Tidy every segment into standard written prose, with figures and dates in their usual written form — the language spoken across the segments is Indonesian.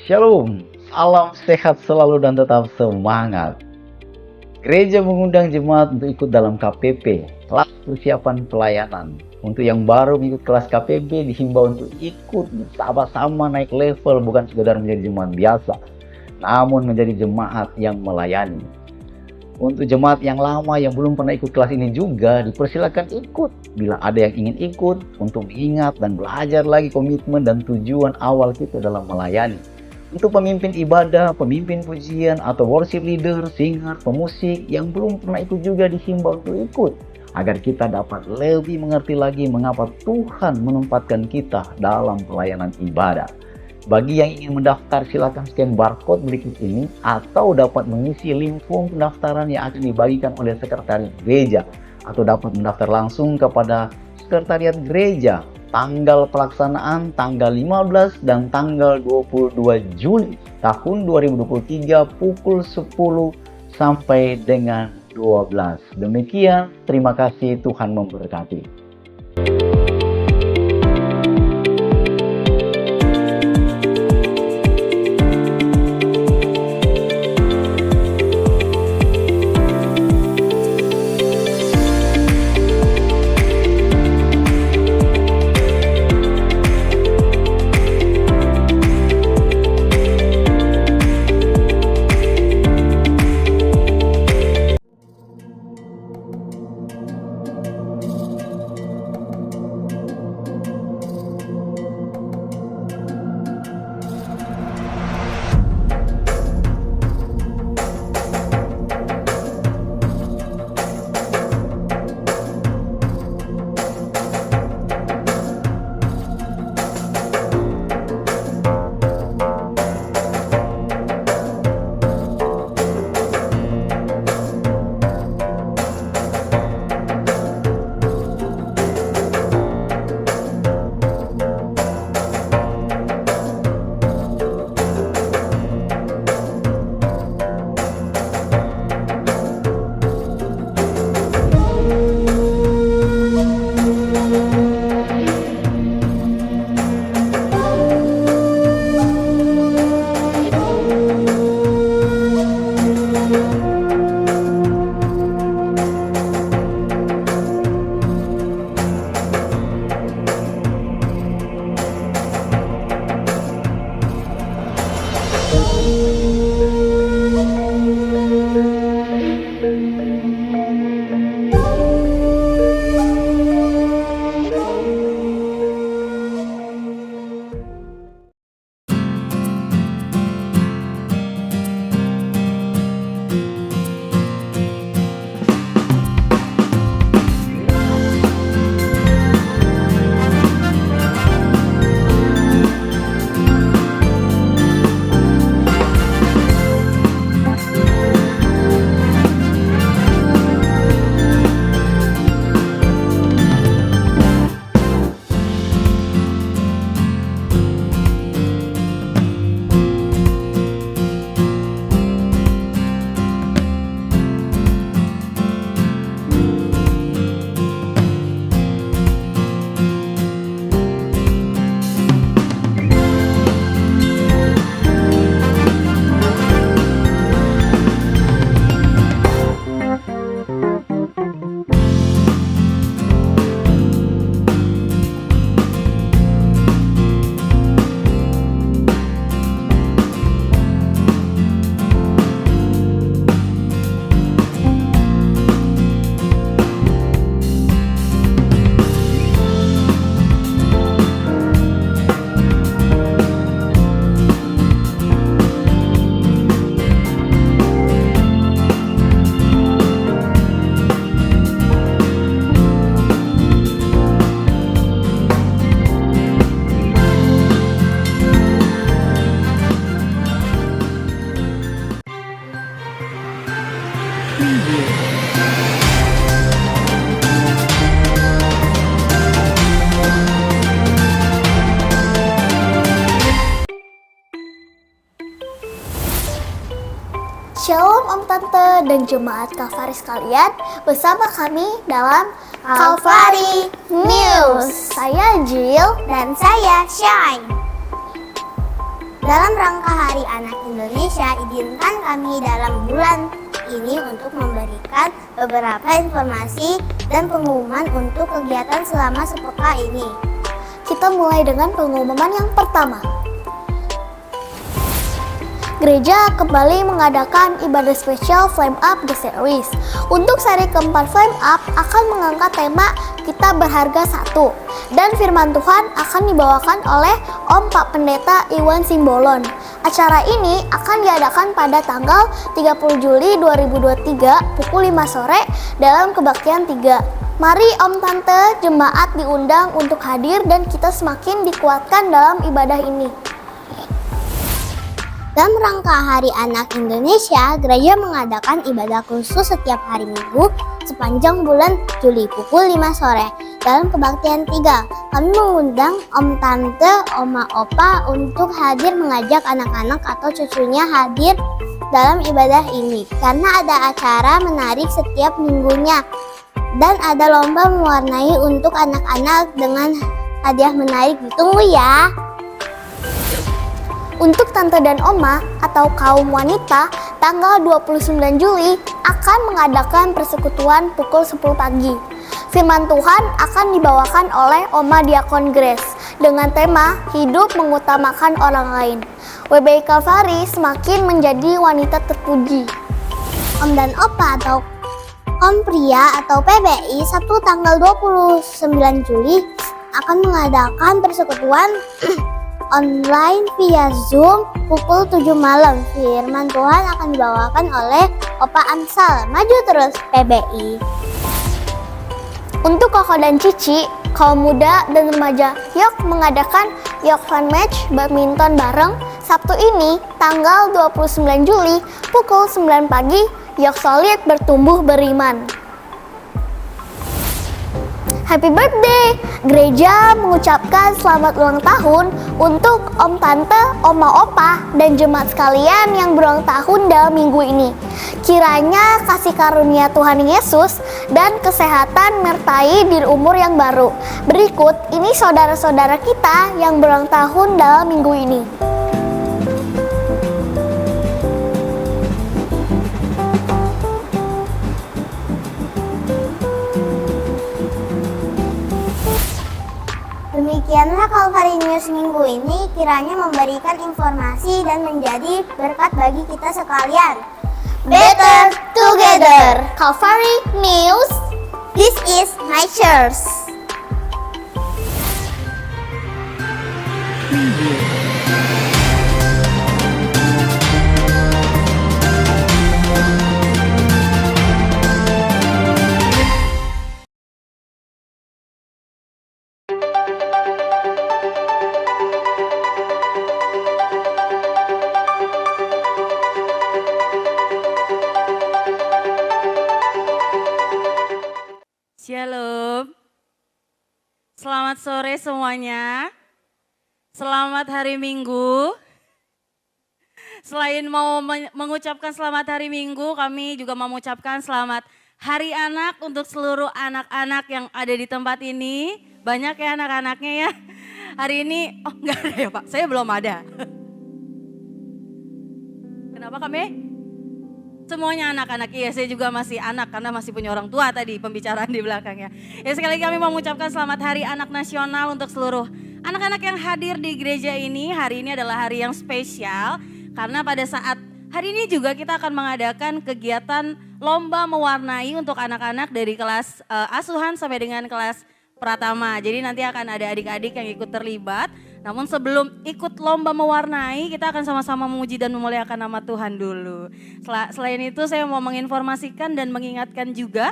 Shalom, salam sehat selalu dan tetap semangat. Gereja mengundang jemaat untuk ikut dalam KPP, kelas persiapan pelayanan. Untuk yang baru mengikut kelas KPP dihimbau untuk ikut bersama-sama naik level, bukan sekedar menjadi jemaat biasa, namun menjadi jemaat yang melayani. Untuk jemaat yang lama yang belum pernah ikut kelas ini juga dipersilakan ikut. Bila ada yang ingin ikut untuk mengingat dan belajar lagi komitmen dan tujuan awal kita dalam melayani. Untuk pemimpin ibadah, pemimpin pujian, atau worship leader, singer, pemusik yang belum pernah ikut juga dihimbau untuk ikut. Agar kita dapat lebih mengerti lagi mengapa Tuhan menempatkan kita dalam pelayanan ibadah. Bagi yang ingin mendaftar, silakan scan barcode berikut ini atau dapat mengisi link form pendaftaran yang akan dibagikan oleh sekretariat gereja, atau dapat mendaftar langsung kepada sekretariat gereja. Tanggal pelaksanaan tanggal 15 dan tanggal 22 Juli tahun 2023 pukul 10 sampai dengan 12. Demikian, terima kasih, Tuhan memberkati. Shalom Om Tante dan Jemaat Kalvari sekalian, bersama kami dalam Kalvari News. Saya Jill dan saya Shine. Dalam rangka Hari Anak Indonesia, izinkan kami dalam bulan ini untuk memberikan beberapa informasi dan pengumuman untuk kegiatan selama sepekan ini. Kita mulai dengan pengumuman yang pertama. Gereja kembali mengadakan ibadah spesial Flame Up The Series. Untuk seri keempat Flame Up akan mengangkat tema Kita Berharga Satu. Dan firman Tuhan akan dibawakan oleh Om Pak Pendeta Iwan Simbolon. Acara ini akan diadakan pada tanggal 30 Juli 2023 pukul 5 sore dalam kebaktian 3. Mari Om Tante jemaat diundang untuk hadir dan kita semakin dikuatkan dalam ibadah ini. Dalam rangka Hari Anak Indonesia, gereja mengadakan ibadah khusus setiap hari Minggu sepanjang bulan Juli pukul 5 sore dalam kebaktian 3. Kami mengundang Om Tante, Oma Opa untuk hadir mengajak anak-anak atau cucunya hadir dalam ibadah ini karena ada acara menarik setiap minggunya dan ada lomba mewarnai untuk anak-anak dengan hadiah menarik. Ditunggu ya. Untuk Tante dan Oma atau kaum wanita, tanggal 29 Juli akan mengadakan persekutuan pukul 10 pagi. Firman Tuhan akan dibawakan oleh Oma Diakon Grace dengan tema Hidup Mengutamakan Orang Lain. WBI Kalvari semakin menjadi wanita terpuji. Om dan Opa atau Om Pria atau PBI Sabtu tanggal 29 Juli akan mengadakan persekutuan online via Zoom pukul 7 malam. Firman Tuhan akan dibawakan oleh Opa Amsal. Maju terus PBI. Untuk Koko dan Cici, kaum muda dan remaja Yok mengadakan Yok Fun Match badminton bareng Sabtu ini tanggal 29 Juli pukul 9 pagi. Yok Solid bertumbuh beriman. Happy birthday! Gereja mengucapkan selamat ulang tahun untuk Om Tante, Oma Opa, dan jemaat sekalian yang berulang tahun dalam minggu ini. Kiranya kasih karunia Tuhan Yesus dan kesehatan menyertai di umur yang baru. Berikut ini saudara-saudara kita yang berulang tahun dalam minggu ini. Demikianlah Kalvari News minggu ini, kiranya memberikan informasi dan menjadi berkat bagi kita sekalian. Better together. Kalvari News. This is my church. Shalom, selamat sore semuanya, selamat hari Minggu. Selain mau mengucapkan selamat hari Minggu, kami juga mau mengucapkan selamat Hari Anak untuk seluruh anak-anak yang ada di tempat ini. Banyak ya anak-anaknya ya. Hari ini, oh enggak ada ya Pak, saya belum ada. Kenapa kami? Semuanya anak-anak, iya saya juga masih anak karena masih punya orang tua tadi pembicaraan di belakangnya. Ya sekali lagi kami mau mengucapkan selamat Hari Anak Nasional untuk seluruh anak-anak yang hadir di gereja ini. Hari ini adalah hari yang spesial karena pada saat hari ini juga kita akan mengadakan kegiatan lomba mewarnai untuk anak-anak dari kelas asuhan sampai dengan kelas pratama. Jadi nanti akan ada adik-adik yang ikut terlibat. Namun sebelum ikut lomba mewarnai, kita akan sama-sama memuji dan memuliakan nama Tuhan dulu. Selain itu saya mau menginformasikan dan mengingatkan juga,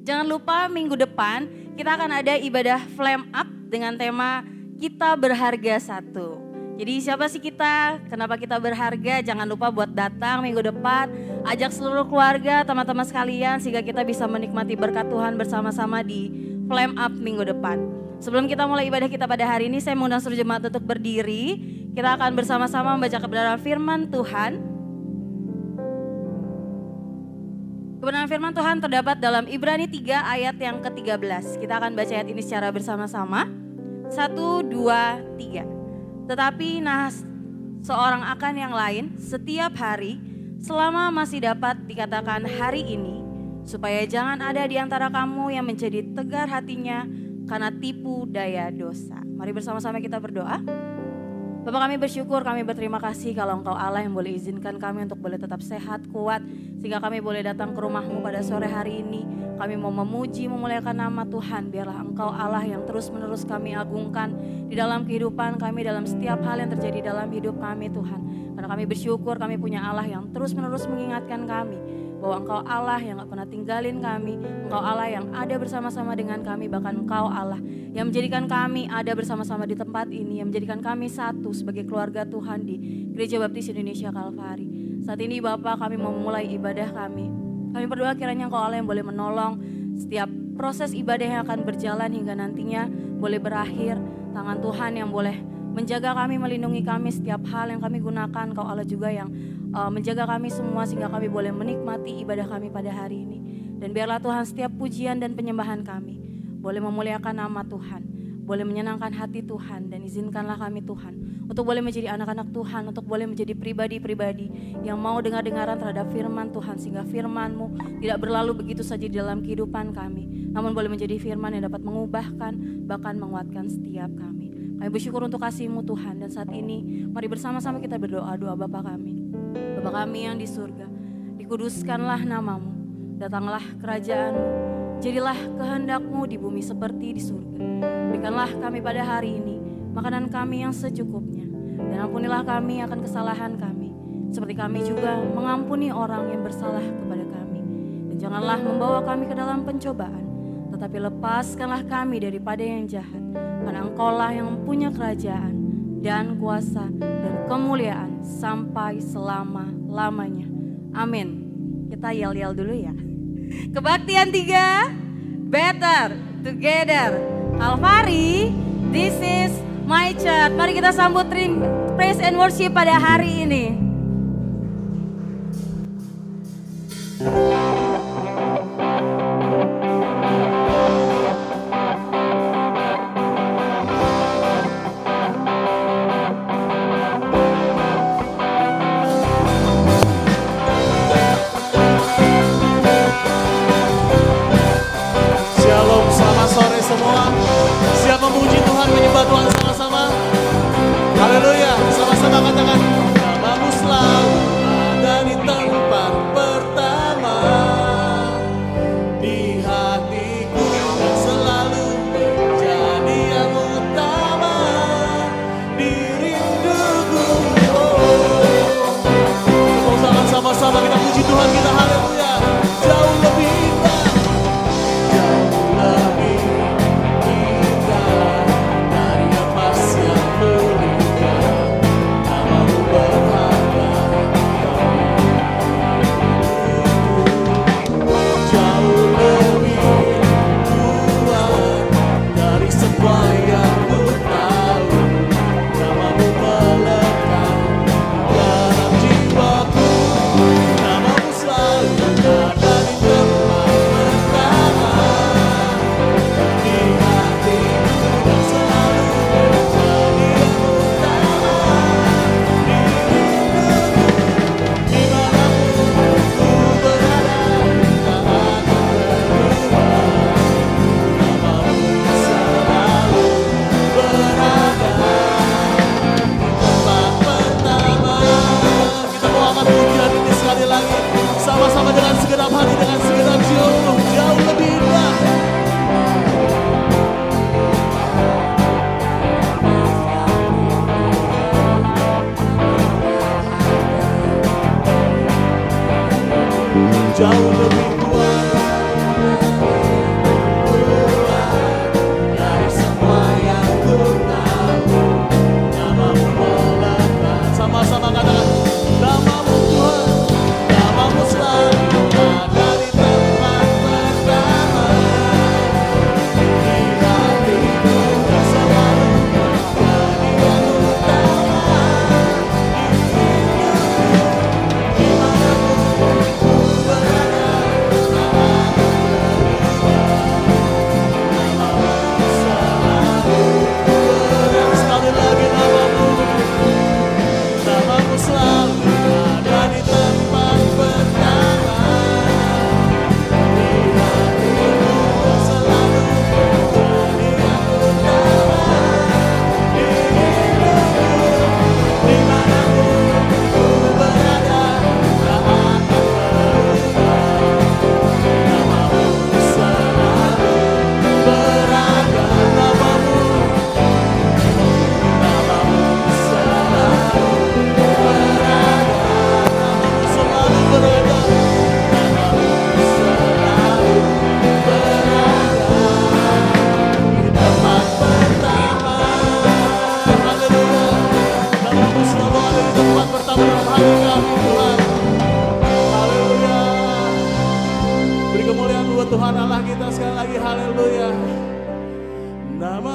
jangan lupa minggu depan kita akan ada ibadah Flame Up dengan tema Kita Berharga Satu. Jadi siapa sih kita, kenapa kita berharga, jangan lupa buat datang minggu depan, ajak seluruh keluarga, teman-teman sekalian sehingga kita bisa menikmati berkat Tuhan bersama-sama di Flame Up minggu depan. Sebelum kita mulai ibadah kita pada hari ini, saya mengundang seluruh jemaat untuk berdiri. Kita akan bersama-sama membaca kebenaran firman Tuhan. Kebenaran firman Tuhan terdapat dalam Ibrani 3 ayat yang ke-13. Kita akan baca ayat ini secara bersama-sama. 1, 2, 3. seorang akan yang lain setiap hari selama masih dapat dikatakan hari ini, supaya jangan ada di antara kamu yang menjadi tegar hatinya karena tipu daya dosa. Mari bersama-sama kita berdoa. Bapak, kami bersyukur, kami berterima kasih kalau Engkau Allah yang boleh izinkan kami untuk boleh tetap sehat, kuat, sehingga kami boleh datang ke rumah-Mu pada sore hari ini. Kami mau memuji, memuliakan nama Tuhan. Biarlah Engkau Allah yang terus-menerus kami agungkan di dalam kehidupan kami, dalam setiap hal yang terjadi dalam hidup kami Tuhan. Karena kami bersyukur kami punya Allah yang terus-menerus mengingatkan kami bahwa Engkau Allah yang gak pernah tinggalin kami, Engkau Allah yang ada bersama-sama dengan kami, bahkan Engkau Allah yang menjadikan kami ada bersama-sama di tempat ini, yang menjadikan kami satu sebagai keluarga Tuhan di Gereja Baptis Indonesia Kalvari. Saat ini Bapak, kami mau memulai ibadah kami. Kami berdoa kiranya Engkau Allah yang boleh menolong setiap proses ibadah yang akan berjalan hingga nantinya boleh berakhir. Tangan Tuhan yang boleh menjaga kami, melindungi kami setiap hal yang kami gunakan. Engkau Allah juga yang menjaga kami semua sehingga kami boleh menikmati ibadah kami pada hari ini. Dan biarlah Tuhan setiap pujian dan penyembahan kami boleh memuliakan nama Tuhan, boleh menyenangkan hati Tuhan, dan izinkanlah kami Tuhan untuk boleh menjadi anak-anak Tuhan, untuk boleh menjadi pribadi-pribadi yang mau dengar-dengaran terhadap firman Tuhan, sehingga firman-Mu tidak berlalu begitu saja di dalam kehidupan kami, namun boleh menjadi firman yang dapat mengubahkan, bahkan menguatkan setiap kami. Kami bersyukur untuk kasih-Mu Tuhan, dan saat ini mari bersama-sama kita berdoa. Doa Bapa kami, Bapa kami yang di surga, dikuduskanlah nama-Mu, datanglah kerajaan-Mu, jadilah kehendak-Mu di bumi seperti di surga. Berikanlah kami pada hari ini makanan kami yang secukupnya, dan ampunilah kami akan kesalahan kami, seperti kami juga mengampuni orang yang bersalah kepada kami. Dan janganlah membawa kami ke dalam pencobaan, tetapi lepaskanlah kami daripada yang jahat, karena Engkau-lah yang mempunyai kerajaan dan kuasa dan kemuliaan sampai selama-lamanya. Amin. Kita yel-yel dulu ya. Kebaktian 3, better together. Kalvari, this is my church. Mari kita sambut praise and worship pada hari ini. Shalom, selamat sore semua. Siap memuji Tuhan, menyembah Tuhan sama-sama. Haleluya, sama-sama katakan, namamu selalu ada di tempat pertama di hatiku, dan selalu menjadi yang utama di rinduku. Tepuk tangan sama-sama, kita puji Tuhan kita, haleluya. Jauh lebih indah, jauh lebih indah dari emas yang berlimpah. Namamu berharga,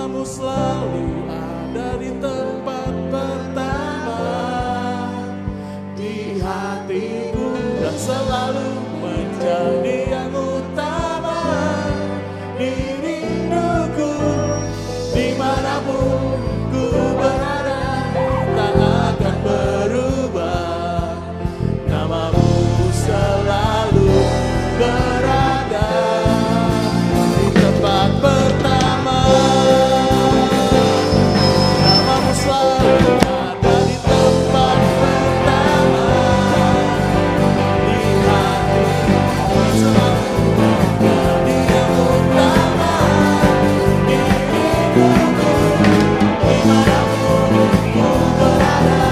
Namamu selalu ada di tempat pertama di hatiku dan selalu menjadi yang utama di rinduku dimanapun ku berada tak akan berubah. Namamu selalu berada di tempat pertama. Namamu selalu ada di tempat pertama di hati selalu menjadi yang utama di hidupku dimanapun ku berada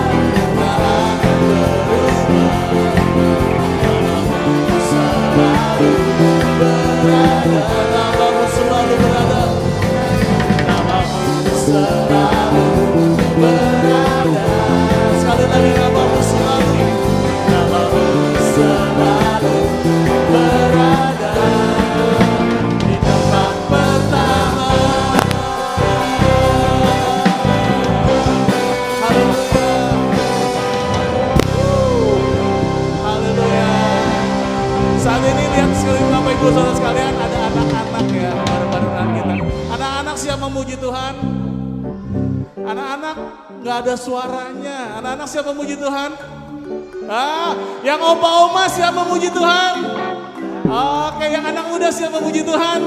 tak akan berubah. Namamu selalu berada, namamu selalu berada, namamu selalu berada. Sekali lagi namamu selalu berada di tempat pertama. Haleluya, haleluya. Saat ini lihat sekeliling Bapak Ibu Saudara sekalian, ada anak-anak ya bareng-barengan kita. Anak-anak siap memuji Tuhan. Anak-anak nggak ada suaranya. Anak-anak siap memuji Tuhan. Yang opa-oma siap memuji Tuhan. Oke, yang anak muda siap memuji Tuhan.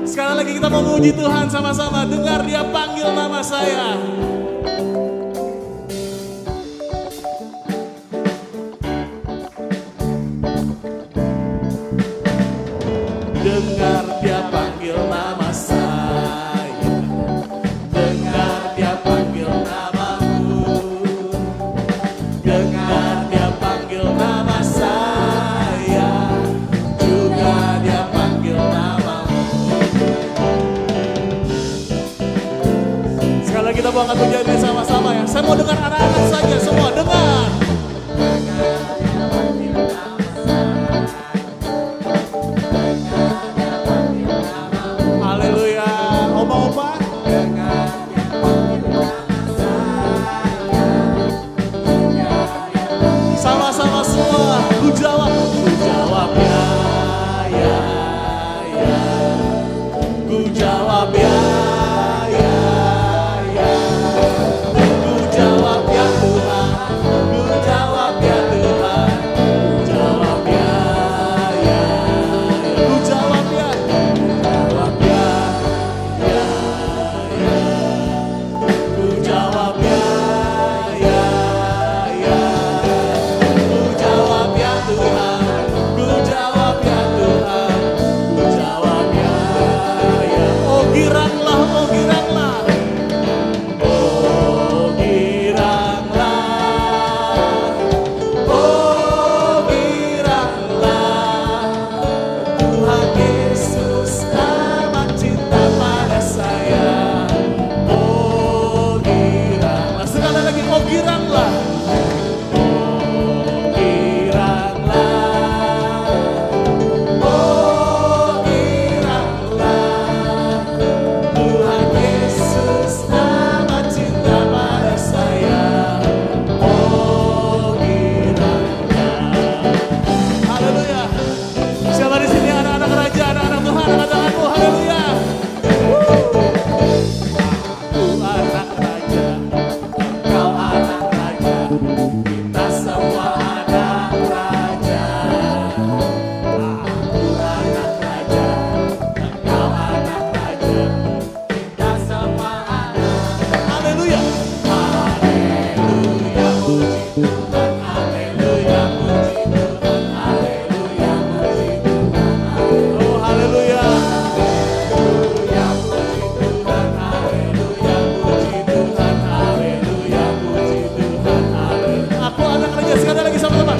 Sekali lagi kita memuji Tuhan sama-sama. Dengar Dia panggil nama saya. Dengar Dia panggil nama saya. Dengar Dia panggil namamu. Dengar Dia panggil nama saya. Juga Dia panggil namamu. Sekali lagi kita angkat pujian sama-sama ya. Saya mau dengar anak-anak saja semua dengar. Haleluya, opa-opa. Sama-sama semua, ku jawab ya, ya, ya. Ku jawab ya, ya, ya. Ku jawab ya Tuhan, ku jawab ya Tuhan, ku jawab ya, ya, ya. Ku jawab ya, jawab ya, ya, ya. Ku jawab ya, ya, ya. Ku jawab ya Tuhan, ku jawab ya Tuhan, ku jawab ya, ya. Oh giranglah, oh giranglah, oh giranglah, oh giranglah. Tuhan Yesus amat cinta pada saya. Oh giranglah, sekali lagi oh giranglah. Oh giranglah, Tuhan Yesus amat cinta pada saya. Oh giranglah. Haleluya. Siapa di sini anak-anak raja, anak-anak Tuhan, angkat tanganmu. Haleluya. Aku anak raja, engkau anak raja, kita semua anak raja. Aku anak raja, engkau anak raja, kita semua anak. Haleluya. Haleluya, puji Tuhan. Haleluya, puji Tuhan. Haleluya, puji Tuhan. Oh haleluya. Haleluya, puji Tuhan. Haleluya, puji Tuhan. Haleluya, puji Tuhan. Haleluya. Aku anak raja, sekali lagi sama-sama.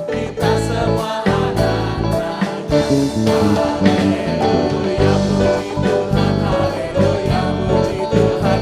Kita semua anak raja. Haleluya, puji Tuhan. Haleluya, puji Tuhan.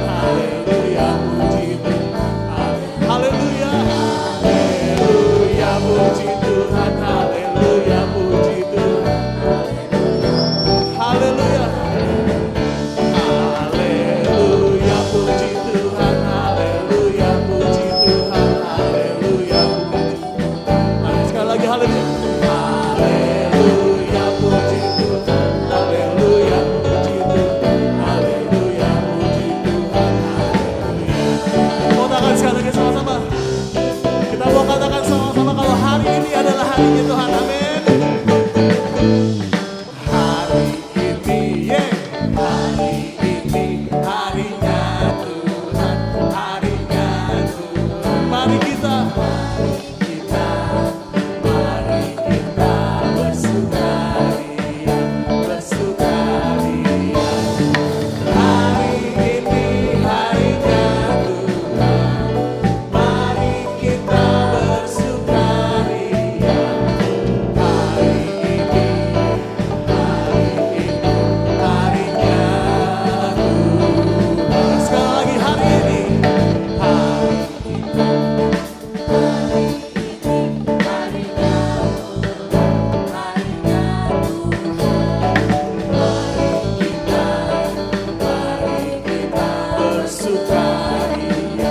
bersukaria,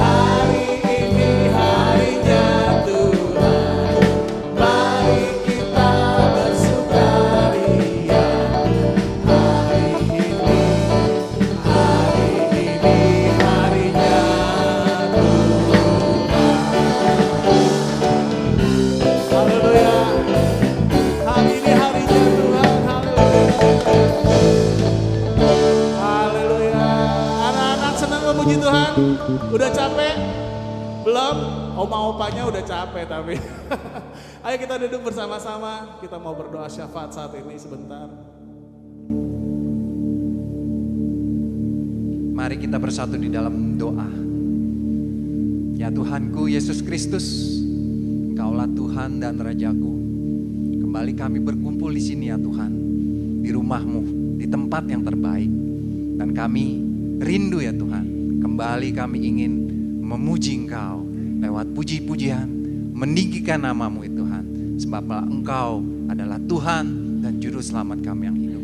hari ini harinya Tuhan. Mari kita bersukaria, hari ini harinya Tuhan. Haleluya. Hari ini harinya Tuhan. Haleluya. Anak-anak senang memuji Tuhan? Udah capek? Belum? Oma-opanya udah capek tapi. Ayo kita duduk bersama-sama. Kita mau berdoa syafaat saat ini sebentar. Mari kita bersatu di dalam doa. Ya Tuhanku Yesus Kristus, Engkaulah Tuhan dan Rajaku. Kembali kami berkumpul di sini ya Tuhan, di rumah-Mu, di tempat yang terbaik. Dan kami rindu ya Tuhan, kembali kami ingin memuji Engkau lewat puji-pujian, meninggikan nama-Mu ya Tuhan. Sebablah Engkau adalah Tuhan dan Juru Selamat kami yang hidup.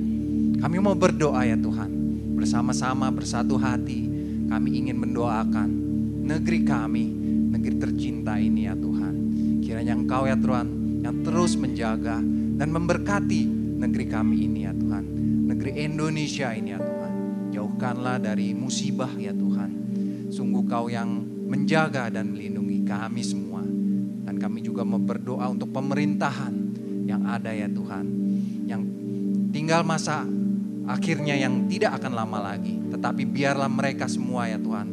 Kami mau berdoa ya Tuhan, bersama-sama bersatu hati. Kami ingin mendoakan negeri kami, negeri tercinta ini ya Tuhan. Kiranya Engkau ya Tuhan yang terus menjaga dan memberkati negeri kami ini ya Tuhan. Negeri Indonesia ini ya Tuhan. Jauhkanlah dari musibah ya Tuhan. Sungguh Kau yang menjaga dan melindungi kami semua. Dan kami juga mau berdoa untuk pemerintahan yang ada ya Tuhan. Yang tinggal masa akhirnya yang tidak akan lama lagi. Tetapi biarlah mereka semua ya Tuhan,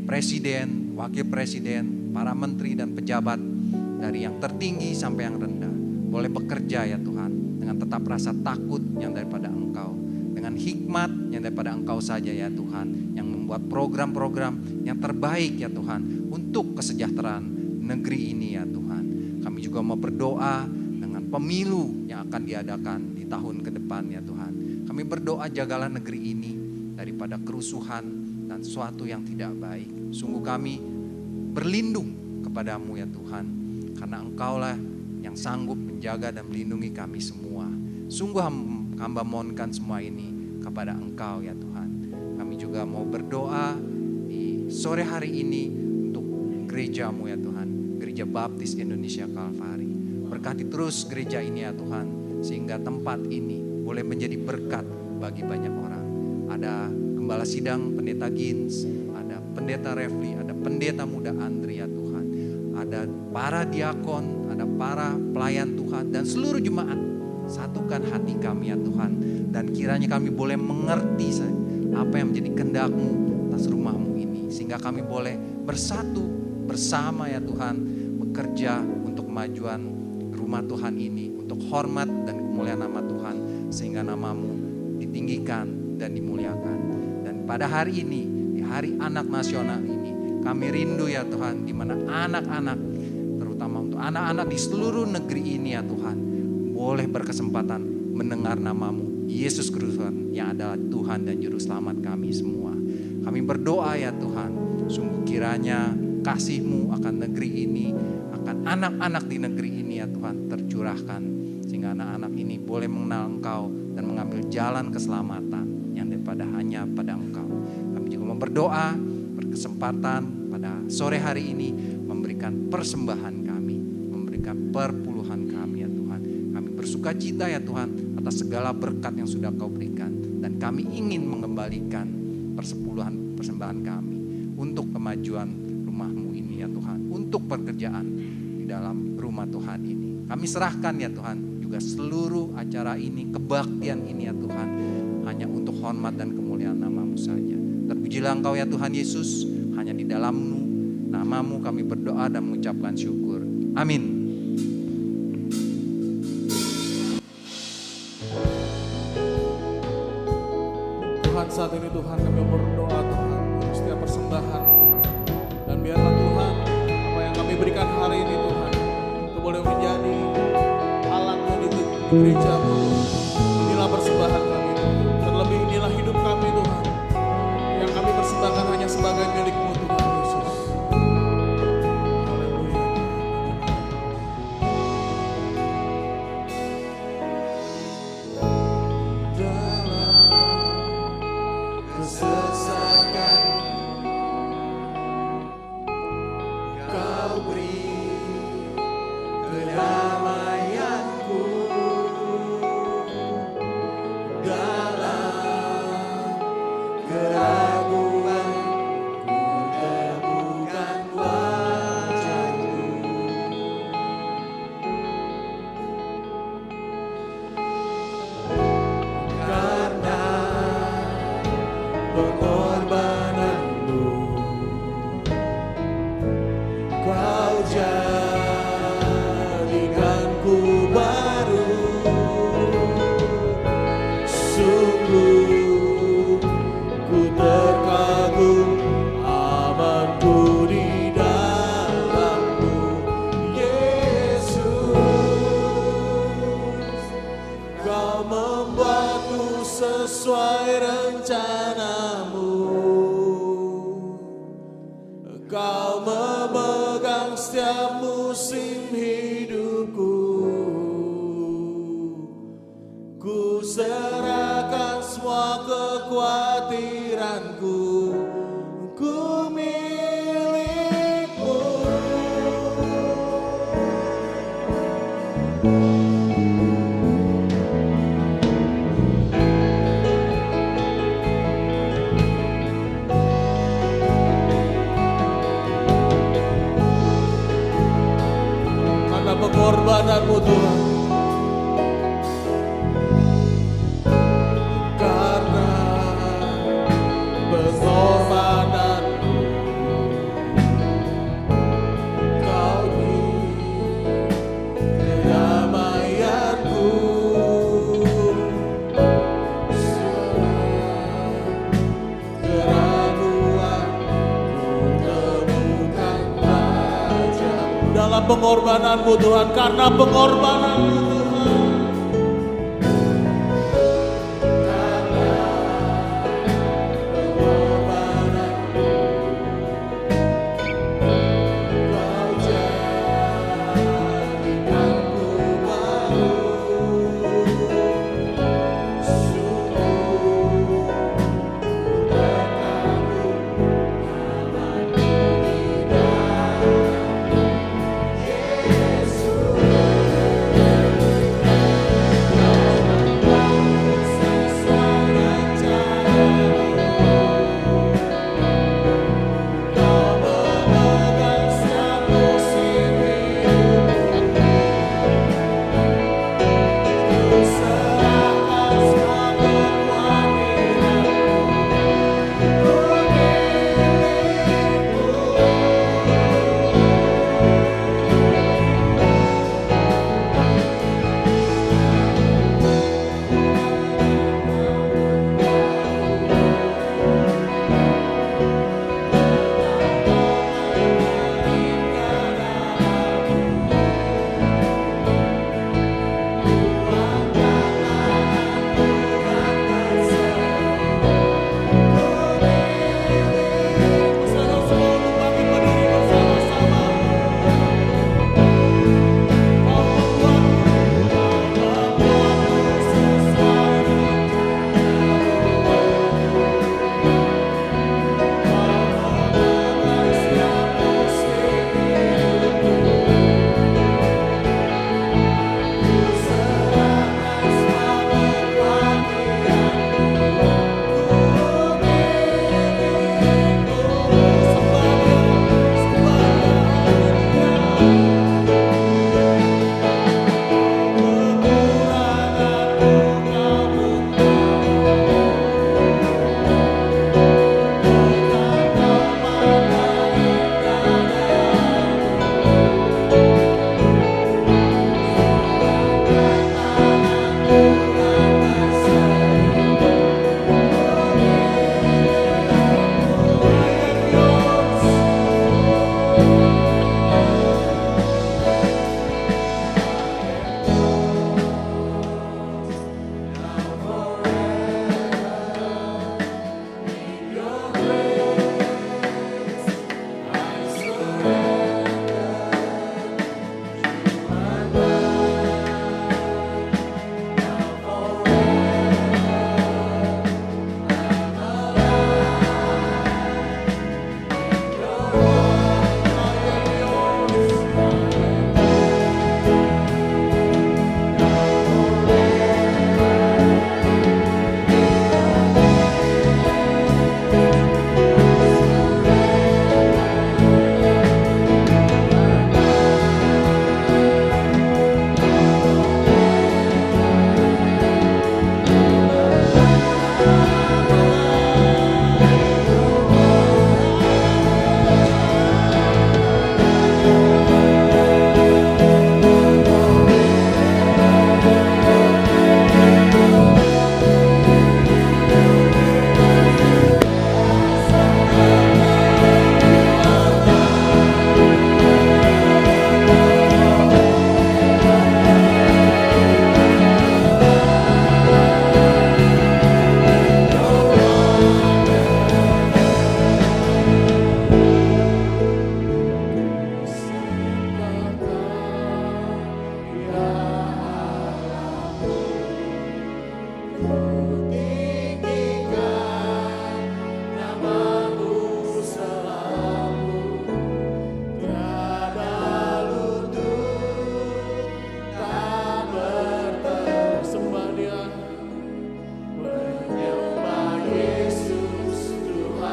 presiden, wakil presiden, para menteri dan pejabat, dari yang tertinggi sampai yang rendah, boleh bekerja ya Tuhan, dengan tetap rasa takut yang daripada Engkau, dengan hikmat yang daripada Engkau saja ya Tuhan, yang membuat program-program yang terbaik ya Tuhan, untuk kesejahteraan negeri ini ya Tuhan. Kami juga mau berdoa dengan pemilu yang akan diadakan di tahun ke depan ya Tuhan. Kami berdoa jagalah negeri ini daripada kerusuhan dan sesuatu yang tidak baik. Sungguh kami berlindung kepadamu ya Tuhan, karena Engkaulah yang sanggup menjaga dan melindungi kami semua. Sungguh hamba mohonkan semua ini kepada Engkau ya Tuhan. Kami juga mau berdoa di sore hari ini untuk gerejamu ya Tuhan, Gereja Baptis Indonesia Kalvari. Berkati terus gereja ini ya Tuhan, sehingga tempat ini boleh menjadi berkat bagi banyak orang. Ada Gembala Sidang, Pendeta Gins, ada Pendeta Refli, ada Pendeta Muda Andri ya Tuhan. Ada para diakon, ada para pelayan Tuhan dan seluruh jemaat. Satukan hati kami ya Tuhan. Dan kiranya kami boleh mengerti apa yang menjadi kehendak-Mu atas rumah-Mu ini. Sehingga kami boleh bersatu bersama ya Tuhan, bekerja untuk kemajuan rumah Tuhan ini, untuk hormat dan kemuliaan nama Tuhan, sehingga nama-Mu ditinggikan dan dimuliakan. Dan pada hari ini, di Hari Anak Nasional ini, kami rindu ya Tuhan, di mana anak-anak, terutama untuk anak-anak di seluruh negeri ini ya Tuhan, boleh berkesempatan mendengar nama-Mu, Yesus Kristus yang adalah Tuhan dan Juru Selamat kami semua. Kami berdoa ya Tuhan, sungguh kiranya kasih-Mu akan negeri ini, akan anak-anak di negeri ini ya Tuhan tercurahkan, sehingga anak-anak ini boleh mengenal Engkau dan mengambil jalan keselamatan yang daripada hanya pada Engkau. Kami juga mau berdoa, berkesempatan pada sore hari ini memberikan persembahan kami, memberikan perpuluhan kami ya Tuhan. Kami bersuka cita ya Tuhan atas segala berkat yang sudah Kau berikan, dan kami ingin mengembalikan persembahan kami untuk kemajuan rumah-Mu ini ya Tuhan, untuk pekerjaan di dalam rumah Tuhan ini. Kami serahkan ya Tuhan juga seluruh acara ini, kebaktian ini ya Tuhan, hanya untuk hormat dan kemuliaan nama-Mu saja. Terpujilah Engkau ya Tuhan Yesus, hanya di dalam-Mu, nama-Mu kami berdoa dan mengucapkan syukur. Amin. Tuhan, saat ini Tuhan kami berdoa Tuhan untuk setiap persembahan Tuhan. Dan biarlah Tuhan, apa yang kami berikan hari ini Tuhan, itu boleh menjadi alatmu di gereja-Mu. Inilah persembahan kami Tuhan. Terlebih inilah hidup kami Tuhan, yang kami persembahkan hanya sebagai milik-Mu Tuhan Yesus. Haleluya. Dalam akan Kau beri kedamaianku dalam keraguan ku temukan wajahmu. Karena pengorbananmu Kau jadikanku baru. Sungguh ku terkagum amanku di dalammu, Yesus. Kau membuatku sesuai rencanamu. Kau memegang setiap musim hidupku. Ku serahkan semua kekhawatiranku. Ku milikmu. Karena pengorbananmu Tuhan. Karena pengorbananmu Kau beri kedamaianku. Keraguan ku temukan wajahmu. Dalam pengorbananmu Tuhan, karena pengorbananmu Tuhan. Karena pengorbananmu Kau jadikanku baru. Sungguh ku terkagum amanku di dalammu, Yesus.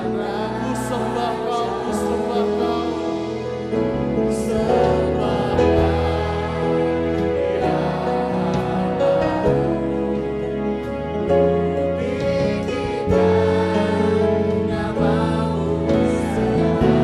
Ku sembah Kau, ku sembah Kau, sembah Kau, ya Allah. Tinggikan namamu sekali dan tak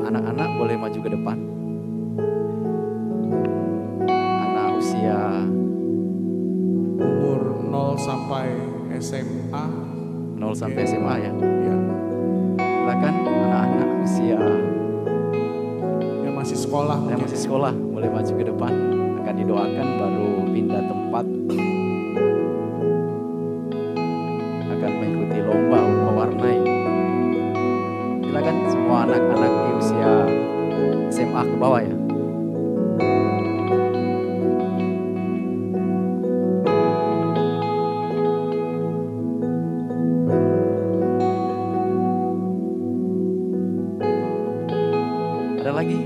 anak-anak boleh maju ke depan. Anak usia Umur 0 sampai SMA. 0 sampai SMA ya. Ya. Silakan anak-anak usia Yang masih sekolah. yang mungkin. masih sekolah boleh maju ke depan. Akan didoakan baru pindah tempat. Akan mengikuti lomba mewarnai. Silakan semua anak-anak di usia SMA ke bawah ya. Ada lagi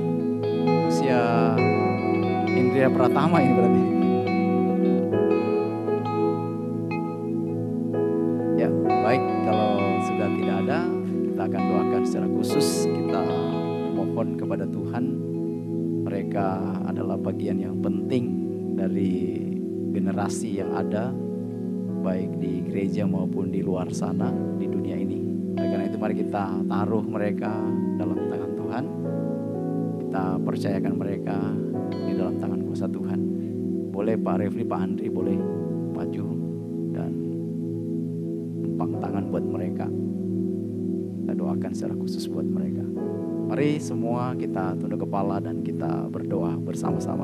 usia Indria Pratama ini berarti. Ya, baik, kalau sudah tidak ada, kita akan doakan secara khusus. Kita mohon kepada Tuhan, mereka adalah bagian yang penting dari generasi yang ada, baik di gereja maupun di luar sana, di dunia ini. Oleh karena itu mari kita taruh mereka dalam tangan Tuhan. Kita percayakan mereka di dalam tangan kuasa Tuhan. Boleh Boleh Pak Refli, Pak Andri boleh maju dan tumpang tangan buat mereka. Kita doakan secara khusus buat mereka. Mari semua kita tunduk kepala dan kita berdoa bersama-sama.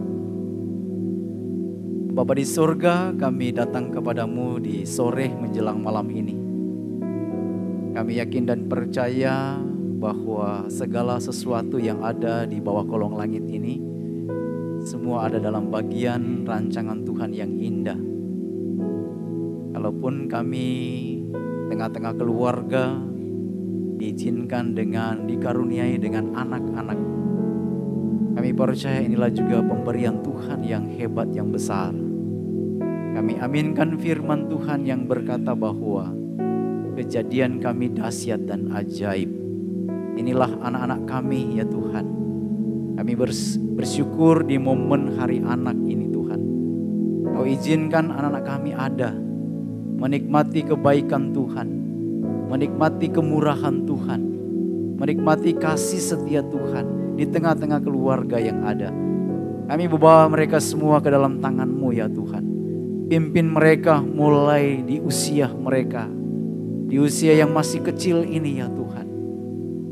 Bapa di surga, kami datang kepadamu di sore menjelang malam ini. Kami yakin dan percaya bahwa segala sesuatu yang ada di bawah kolong langit ini semua ada dalam bagian rancangan Tuhan yang indah. Kalaupun kami tengah-tengah keluarga diizinkan dikaruniai dengan anak-anak, kami percaya inilah juga pemberian Tuhan yang hebat, yang besar. Kami aminkan firman Tuhan yang berkata bahwa kejadian kami dahsyat dan ajaib. Inilah anak-anak kami ya Tuhan. Kami bersyukur di momen hari anak ini Tuhan. Kau izinkan anak-anak kami ada, menikmati kebaikan Tuhan, menikmati kemurahan Tuhan, menikmati kasih setia Tuhan di tengah-tengah keluarga yang ada. Kami membawa mereka semua ke dalam tangan-Mu ya Tuhan. Pimpin mereka mulai di usia mereka, di usia yang masih kecil ini ya Tuhan.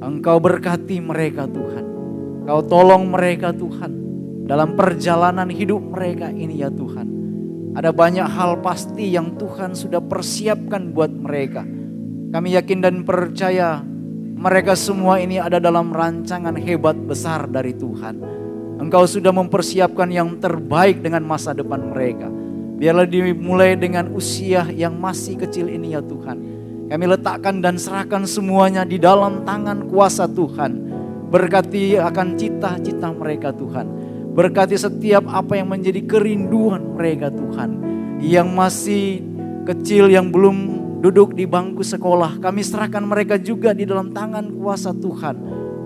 Engkau berkati mereka Tuhan. Kau tolong mereka Tuhan dalam perjalanan hidup mereka ini ya Tuhan. Ada banyak hal pasti yang Tuhan sudah persiapkan buat mereka. Kami yakin dan percaya mereka semua ini ada dalam rancangan hebat besar dari Tuhan. Engkau sudah mempersiapkan yang terbaik dengan masa depan mereka. Biarlah dimulai dengan usia yang masih kecil ini ya Tuhan. Kami letakkan dan serahkan semuanya di dalam tangan kuasa Tuhan. Berkati akan cita-cita mereka Tuhan. Berkati setiap apa yang menjadi kerinduan mereka Tuhan. Yang masih kecil, yang belum duduk di bangku sekolah, kami serahkan mereka juga di dalam tangan kuasa Tuhan.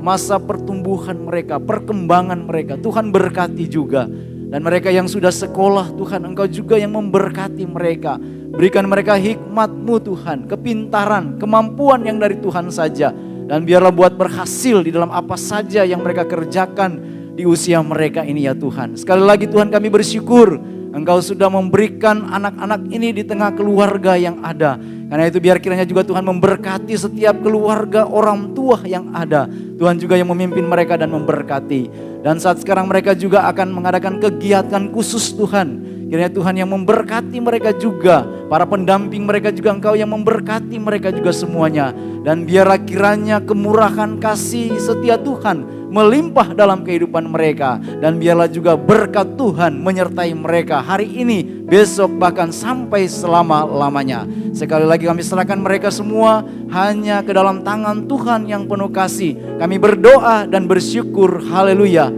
Masa pertumbuhan mereka, perkembangan mereka, Tuhan berkati juga. Dan mereka yang sudah sekolah Tuhan, Engkau juga yang memberkati mereka. Berikan mereka hikmat-Mu Tuhan, kepintaran, kemampuan yang dari Tuhan saja. Dan biarlah buat berhasil di dalam apa saja yang mereka kerjakan di usia mereka ini ya Tuhan. Sekali lagi Tuhan, kami bersyukur Engkau sudah memberikan anak-anak ini di tengah keluarga yang ada. Karena itu biar kiranya juga Tuhan memberkati setiap keluarga orang tua yang ada. Tuhan juga yang memimpin mereka dan memberkati. Dan saat sekarang mereka juga akan mengadakan kegiatan khusus Tuhan. Kiranya Tuhan yang memberkati mereka juga. Para pendamping mereka juga Engkau yang memberkati mereka juga semuanya. Dan biarlah kiranya kemurahan kasih setia Tuhan melimpah dalam kehidupan mereka. Dan biarlah juga berkat Tuhan menyertai mereka hari ini, besok, bahkan sampai selama-lamanya. Sekali lagi kami serahkan mereka semua hanya ke dalam tangan Tuhan yang penuh kasih. Kami berdoa dan bersyukur. Haleluya.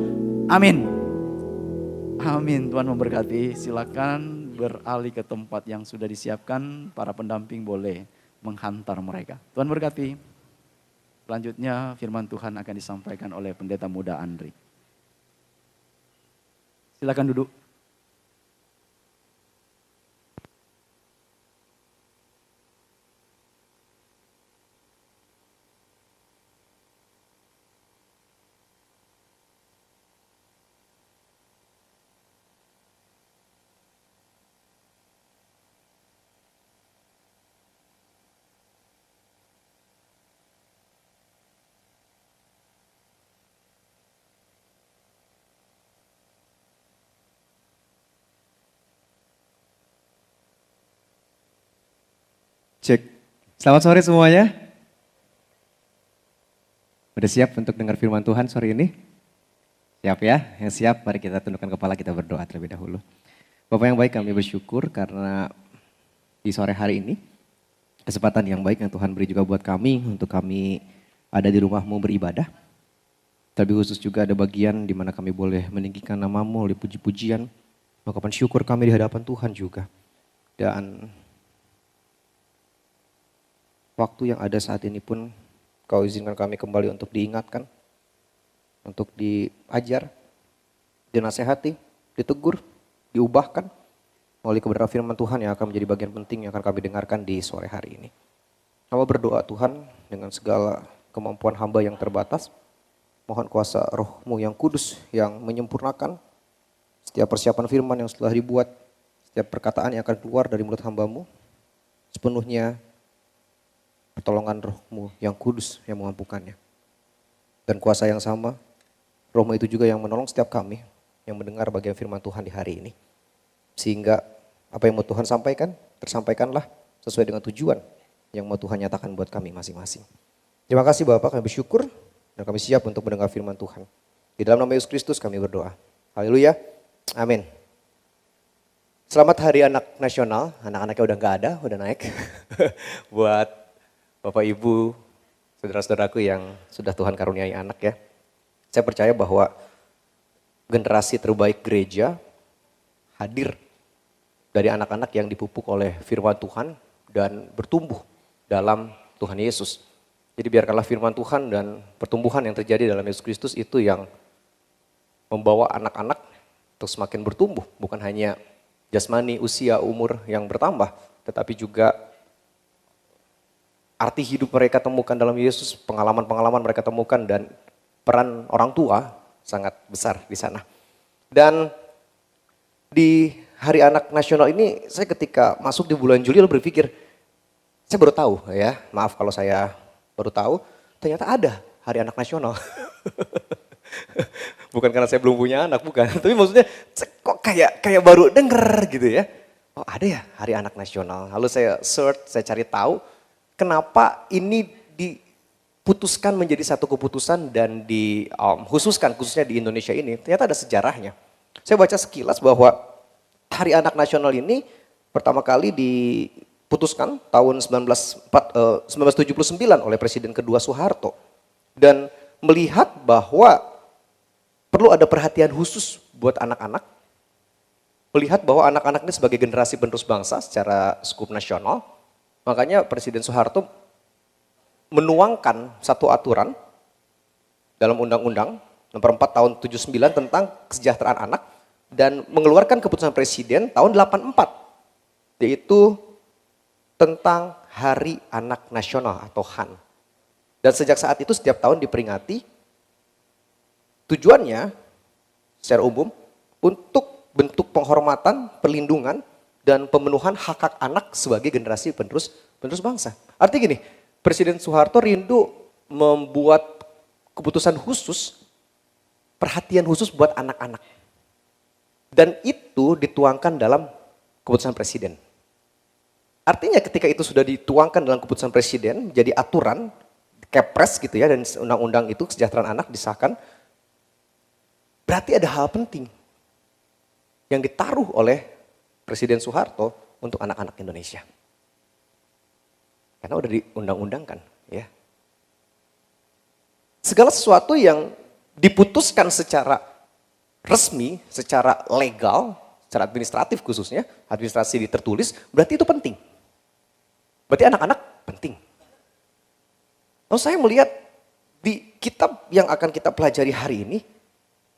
Amin. Amin. Tuhan memberkati. Silakan beralih ke tempat yang sudah disiapkan. Para pendamping boleh menghantar mereka. Tuhan berkati. Selanjutnya firman Tuhan akan disampaikan oleh Pendeta Muda Andri. Silakan duduk. Cek. Selamat sore semuanya. Udah siap untuk dengar firman Tuhan sore ini? Siap ya? Yang siap, mari kita tundukkan kepala, kita berdoa terlebih dahulu. Bapak yang baik, kami bersyukur karena di sore hari ini kesempatan yang baik yang Tuhan beri juga buat kami untuk kami ada di rumah-Mu beribadah. Terlebih khusus juga ada bagian di mana kami boleh meninggikan nama-Mu oleh puji-pujian, mengucapkan syukur kami di hadapan Tuhan juga. Dan waktu yang ada saat ini pun Kau izinkan kami kembali untuk diingatkan, untuk diajar, dinasehati, ditegur, diubahkan oleh kebenaran firman Tuhan yang akan menjadi bagian penting yang akan kami dengarkan di sore hari ini. Kami berdoa Tuhan dengan segala kemampuan hamba yang terbatas, mohon kuasa Roh-Mu yang kudus yang menyempurnakan, setiap persiapan firman yang telah dibuat, setiap perkataan yang akan keluar dari mulut hamba-Mu, sepenuhnya pertolongan Roh-Mu yang kudus yang mengampukannya. Dan kuasa yang sama, Roh-Mu itu juga yang menolong setiap kami yang mendengar bagian firman Tuhan di hari ini. Sehingga apa yang mau Tuhan sampaikan, tersampaikanlah sesuai dengan tujuan yang mau Tuhan nyatakan buat kami masing-masing. Terima kasih Bapak, kami bersyukur dan kami siap untuk mendengar firman Tuhan. Di dalam nama Yesus Kristus kami berdoa. Haleluya, amin. Selamat Hari Anak Nasional, anak-anaknya udah gak ada, udah naik. Buat Bapak Ibu, saudara-saudaraku yang sudah Tuhan karuniai anak ya. Saya percaya bahwa generasi terbaik gereja hadir dari anak-anak yang dipupuk oleh firman Tuhan dan bertumbuh dalam Tuhan Yesus. Jadi biarkanlah firman Tuhan dan pertumbuhan yang terjadi dalam Yesus Kristus itu yang membawa anak-anak untuk semakin bertumbuh. Bukan hanya jasmani, usia, umur yang bertambah, tetapi juga arti hidup mereka temukan dalam Yesus, pengalaman-pengalaman mereka temukan dan peran orang tua sangat besar di sana. Dan di Hari Anak Nasional ini saya ketika masuk di bulan Juli lalu berpikir, saya baru tahu ya, maaf kalau saya baru tahu, ternyata ada Hari Anak Nasional. Bukan karena saya belum punya anak, bukan. Tapi maksudnya kok kayak baru denger gitu ya. Oh ada ya Hari Anak Nasional. Lalu saya search, saya cari tahu kenapa ini diputuskan menjadi satu keputusan dan dikhususkan khususnya di Indonesia ini. Ternyata ada sejarahnya. Saya baca sekilas bahwa Hari Anak Nasional ini pertama kali diputuskan tahun 1979 oleh Presiden kedua Soeharto. Dan melihat bahwa perlu ada perhatian khusus buat anak-anak. Melihat bahwa anak-anak ini sebagai generasi penerus bangsa secara skup nasional. Makanya Presiden Soeharto menuangkan satu aturan dalam Undang-Undang nomor 4 tahun 79 tentang kesejahteraan anak dan mengeluarkan keputusan Presiden tahun 84 yaitu tentang Hari Anak Nasional atau HAN. Dan sejak saat itu setiap tahun diperingati tujuannya secara umum untuk bentuk penghormatan, perlindungan, dan pemenuhan hak-hak anak sebagai generasi penerus bangsa. Artinya gini, Presiden Soeharto rindu membuat keputusan khusus, perhatian khusus buat anak-anak. Dan itu dituangkan dalam keputusan Presiden. Artinya ketika itu sudah dituangkan dalam keputusan Presiden, jadi aturan, Kepres gitu ya, dan undang-undang itu kesejahteraan anak disahkan, berarti ada hal penting yang ditaruh oleh Presiden Soeharto untuk anak-anak Indonesia. Karena udah diundang-undangkan ya. Segala sesuatu yang diputuskan secara resmi, secara legal, secara administratif khususnya, administrasi tertulis, berarti itu penting. Berarti anak-anak penting. Lalu saya melihat di kitab yang akan kita pelajari hari ini,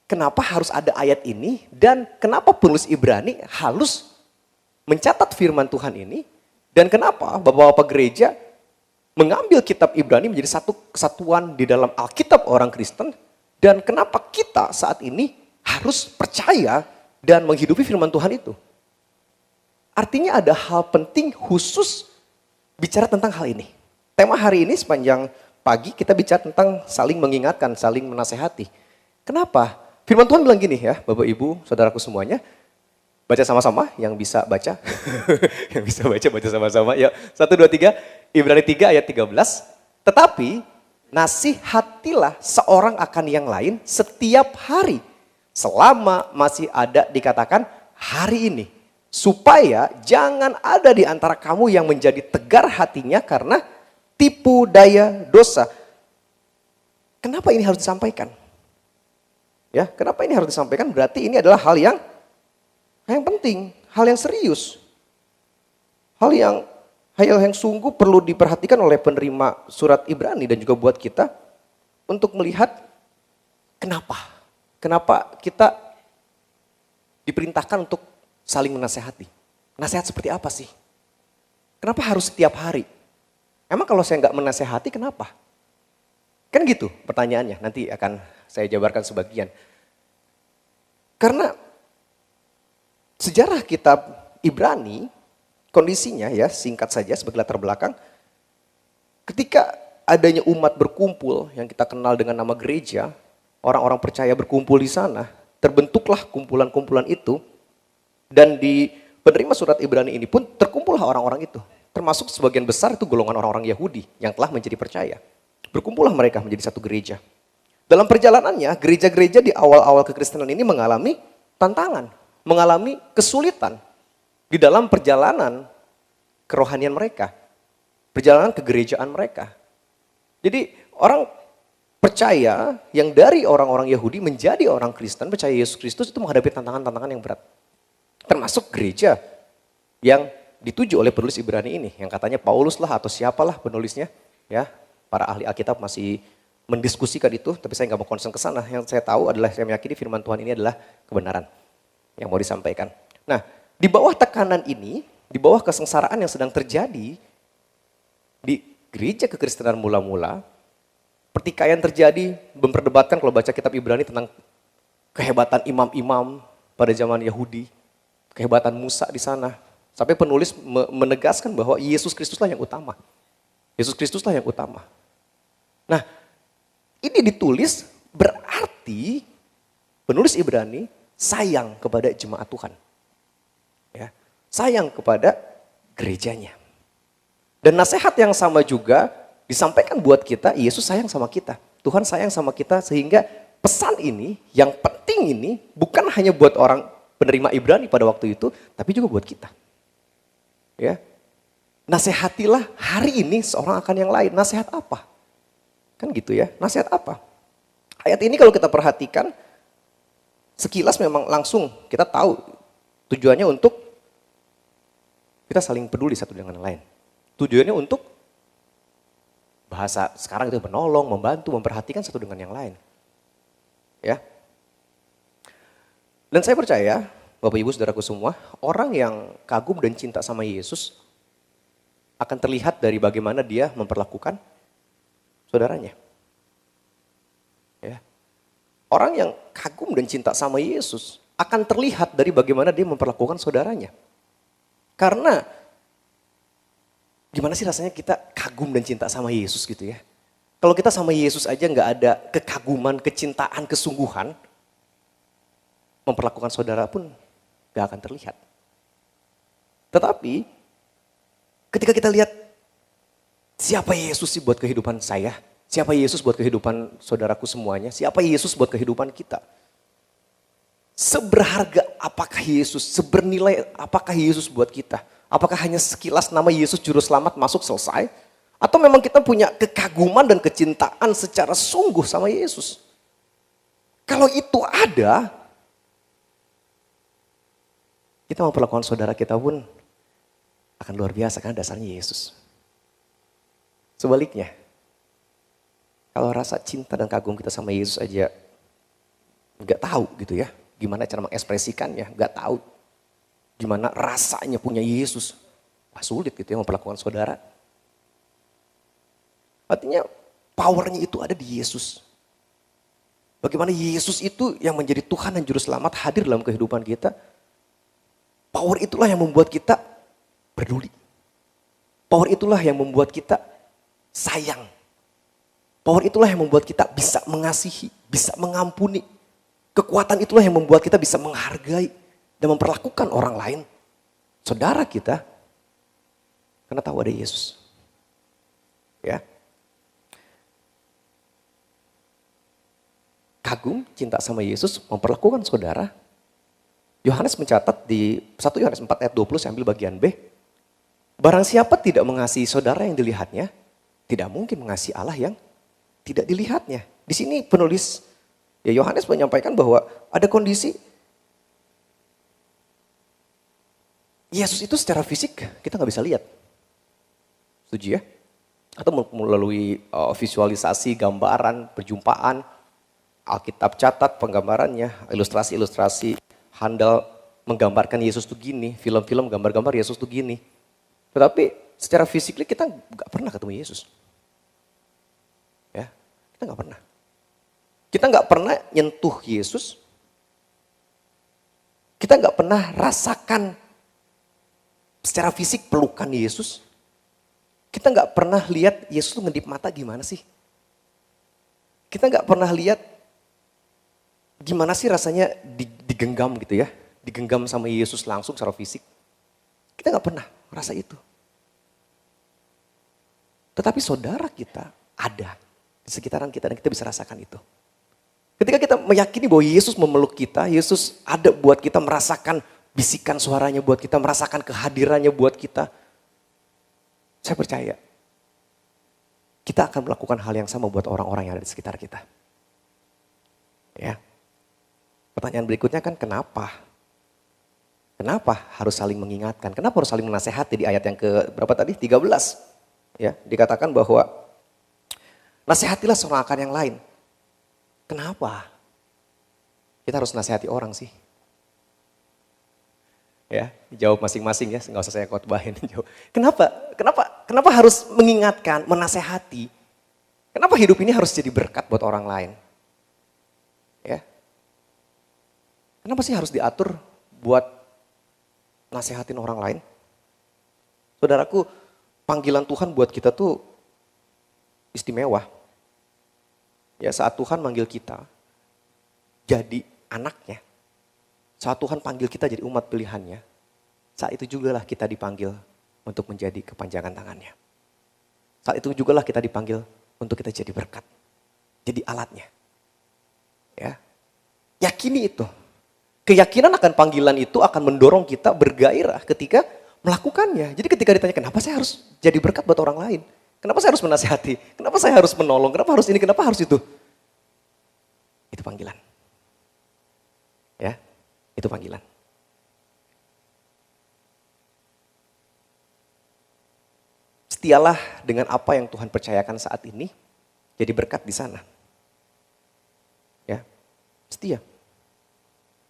kenapa harus ada ayat ini dan kenapa penulis Ibrani harus mencatat firman Tuhan ini dan kenapa bapak-bapak gereja mengambil kitab Ibrani menjadi satu kesatuan di dalam Alkitab orang Kristen dan kenapa kita saat ini harus percaya dan menghidupi firman Tuhan itu. Artinya ada hal penting khusus bicara tentang hal ini. Tema hari ini sepanjang pagi kita bicara tentang saling mengingatkan, saling menasehati. Kenapa? Firman Tuhan bilang gini ya, Bapak Ibu, saudaraku semuanya. Baca sama-sama, yang bisa baca. Yang bisa baca sama-sama. Yuk, 1, 2, 3, Ibrani 3 ayat 13. Tetapi nasihatilah seorang akan yang lain setiap hari. Selama masih ada dikatakan hari ini. Supaya jangan ada di antara kamu yang menjadi tegar hatinya karena tipu daya dosa. Kenapa ini harus disampaikan? Ya, kenapa ini harus disampaikan? Berarti ini adalah hal yang penting, hal yang serius. Hal yang sungguh perlu diperhatikan oleh penerima surat Ibrani dan juga buat kita untuk melihat kenapa. Kenapa kita diperintahkan untuk saling menasehati. Nasihat seperti apa sih? Kenapa harus setiap hari? Emang kalau saya nggak menasehati kenapa? Kan gitu pertanyaannya, nanti akan saya jabarkan sebagian. Karena sejarah kitab Ibrani, kondisinya ya singkat saja sebagai latar belakang, ketika adanya umat berkumpul yang kita kenal dengan nama gereja, orang-orang percaya berkumpul di sana, terbentuklah kumpulan-kumpulan itu, dan di penerima surat Ibrani ini pun terkumpullah orang-orang itu. Termasuk sebagian besar itu golongan orang-orang Yahudi yang telah menjadi percaya. Berkumpullah mereka menjadi satu gereja. Dalam perjalanannya, gereja-gereja di awal-awal kekristenan ini mengalami tantangan, mengalami kesulitan di dalam perjalanan kerohanian mereka, perjalanan kegerejaan mereka. Jadi orang percaya yang dari orang-orang Yahudi menjadi orang Kristen, percaya Yesus Kristus itu menghadapi tantangan-tantangan yang berat. Termasuk gereja yang dituju oleh penulis Ibrani ini, yang katanya Paulus lah atau siapalah penulisnya, ya para ahli Alkitab masih mendiskusikan itu, tapi saya nggak mau concern ke sana. Yang saya tahu adalah saya meyakini firman Tuhan ini adalah kebenaran yang mau disampaikan. Nah, di bawah tekanan ini, di bawah kesengsaraan yang sedang terjadi di gereja kekristenan mula-mula, pertikaian terjadi, memperdebatkan kalau baca kitab Ibrani tentang kehebatan imam-imam pada zaman Yahudi, kehebatan Musa di sana. Sampai penulis menegaskan bahwa Yesus Kristuslah yang utama. Yesus Kristuslah yang utama. Nah, ini ditulis berarti penulis Ibrani sayang kepada jemaat Tuhan. Ya, sayang kepada gerejanya. Dan nasihat yang sama juga disampaikan buat kita, Yesus sayang sama kita. Tuhan sayang sama kita sehingga pesan ini, yang penting ini bukan hanya buat orang penerima Ibrani pada waktu itu, tapi juga buat kita. Ya, nasihatilah hari ini seorang akan yang lain. Nasihat apa? Kan gitu ya, nasihat apa? Ayat ini kalau kita perhatikan, sekilas memang langsung kita tahu tujuannya untuk kita saling peduli satu dengan yang lain. Tujuannya untuk bahasa sekarang itu menolong, membantu, memperhatikan satu dengan yang lain. Ya. Dan saya percaya, Bapak Ibu Saudaraku semua, orang yang kagum dan cinta sama Yesus akan terlihat dari bagaimana dia memperlakukan saudaranya. Ya. Orang yang kagum dan cinta sama Yesus akan terlihat dari bagaimana dia memperlakukan saudaranya. Karena gimana sih rasanya kita kagum dan cinta sama Yesus gitu ya. Kalau kita sama Yesus aja nggak ada kekaguman, kecintaan, kesungguhan, memperlakukan saudara pun gak akan terlihat. Tetapi ketika kita lihat siapa Yesus sih buat kehidupan saya, siapa Yesus buat kehidupan saudaraku semuanya, siapa Yesus buat kehidupan kita. Seberharga apakah Yesus, sebernilai apakah Yesus buat kita. Apakah hanya sekilas nama Yesus Juru Selamat masuk selesai? Atau memang kita punya kekaguman dan kecintaan secara sungguh sama Yesus? Kalau itu ada, kita memperlakukan saudara kita pun akan luar biasa karena dasarnya Yesus. Sebaliknya, kalau rasa cinta dan kagum kita sama Yesus aja nggak tahu gitu ya, gimana cara mengekspresikannya, nggak tahu gimana rasanya punya Yesus, sulit gitu ya memperlakukan saudara. Artinya powernya itu ada di Yesus. Bagaimana Yesus itu yang menjadi Tuhan dan Juru Selamat hadir dalam kehidupan kita. Power itulah yang membuat kita peduli. Power itulah yang membuat kita sayang. Power itulah yang membuat kita bisa mengasihi, bisa mengampuni. Kekuatan itulah yang membuat kita bisa menghargai dan memperlakukan orang lain, saudara kita, karena tahu ada Yesus. Ya. Kagum, cinta sama Yesus, memperlakukan saudara. Yohanes mencatat di 1 Yohanes 4 ayat 20, saya ambil bagian B. Barang siapa tidak mengasihi saudara yang dilihatnya, tidak mungkin mengasihi Allah yang tidak dilihatnya. Di sini penulis ya Yohanes menyampaikan bahwa ada kondisi Yesus itu secara fisik kita nggak bisa lihat. Setuju ya? Atau melalui visualisasi, gambaran, perjumpaan, Alkitab catat penggambarannya, ilustrasi-ilustrasi, handal menggambarkan Yesus tuh gini, film-film gambar-gambar Yesus tuh gini. Tetapi secara fisik kita nggak pernah ketemu Yesus. Ya, kita nggak pernah. Kita nggak pernah nyentuh Yesus. Kita nggak pernah rasakan secara fisik pelukan Yesus. Kita nggak pernah lihat Yesus tuh ngedip mata gimana sih. Kita nggak pernah lihat gimana sih rasanya digenggam gitu ya. Digenggam sama Yesus langsung secara fisik. Kita nggak pernah rasa itu. Tetapi saudara kita ada di sekitaran kita dan kita bisa rasakan itu. Ketika kita meyakini bahwa Yesus memeluk kita, Yesus ada buat kita, merasakan bisikan suaranya buat kita, merasakan kehadirannya buat kita. Saya percaya kita akan melakukan hal yang sama buat orang-orang yang ada di sekitar kita. Ya. Pertanyaan berikutnya kan kenapa? Kenapa harus saling mengingatkan? Kenapa harus saling menasehati di ayat yang ke berapa tadi? 13. Ya, dikatakan bahwa nasihatilah seorang akan yang lain. Kenapa? Kita harus nasihati orang sih. Ya, jawab masing-masing ya, nggak usah saya khotbahin. Kenapa harus mengingatkan, menasehati? Kenapa hidup ini harus jadi berkat buat orang lain? Ya. Kenapa sih harus diatur buat nasehatin orang lain? Saudaraku, panggilan Tuhan buat kita tuh istimewa. Ya, saat Tuhan manggil kita jadi anaknya, saat Tuhan panggil kita jadi umat pilihannya, saat itu jugalah kita dipanggil untuk menjadi kepanjangan tangannya. Saat itu jugalah kita dipanggil untuk kita jadi berkat, jadi alatnya. Ya, yakini itu. Keyakinan akan panggilan itu akan mendorong kita bergairah ketika melakukannya. Jadi ketika ditanya, kenapa saya harus jadi berkat buat orang lain? Kenapa saya harus menasihati? Kenapa saya harus menolong? Kenapa harus ini? Kenapa harus itu? Itu panggilan. Ya, itu panggilan. Setialah dengan apa yang Tuhan percayakan saat ini, jadi berkat di sana. Ya, setia.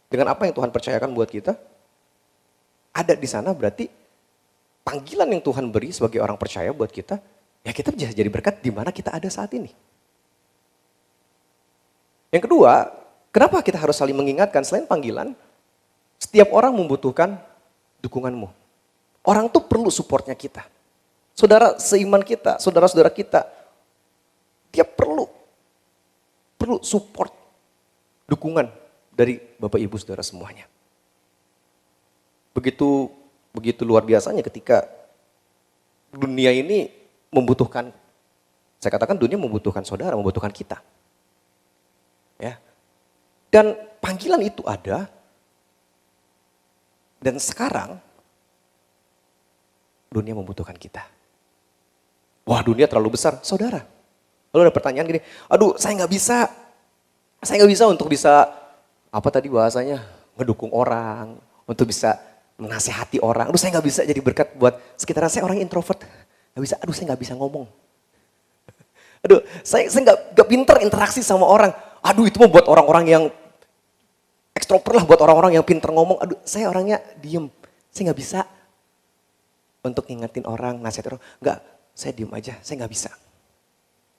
Dengan apa yang Tuhan percayakan buat kita, ada di sana berarti panggilan yang Tuhan beri sebagai orang percaya buat kita, ya kita bisa jadi berkat di mana kita ada saat ini. Yang kedua, kenapa kita harus saling mengingatkan? Selain panggilan, setiap orang membutuhkan dukunganmu. Orang tuh perlu supportnya kita. Saudara seiman kita, saudara-saudara kita, dia perlu support, dukungan dari Bapak Ibu Saudara semuanya. Begitu luar biasanya ketika dunia ini membutuhkan, saya katakan dunia membutuhkan saudara, membutuhkan kita. Ya. Dan panggilan itu ada, dan sekarang dunia membutuhkan kita. Wah, dunia terlalu besar, saudara. Lalu ada pertanyaan gini, aduh saya nggak bisa untuk bisa, apa tadi bahasanya, ngedukung orang, untuk bisa menasehati orang. Aduh saya nggak bisa jadi berkat buat sekitaran saya, orang introvert. Nggak bisa, aduh saya nggak bisa ngomong. Aduh saya nggak pinter interaksi sama orang. Aduh itu mau buat orang-orang yang ekstrovert lah, buat orang-orang yang pinter ngomong. Aduh saya orangnya diem, saya nggak bisa untuk ngingetin orang, nasihatin orang. Nggak, saya diem aja, saya nggak bisa.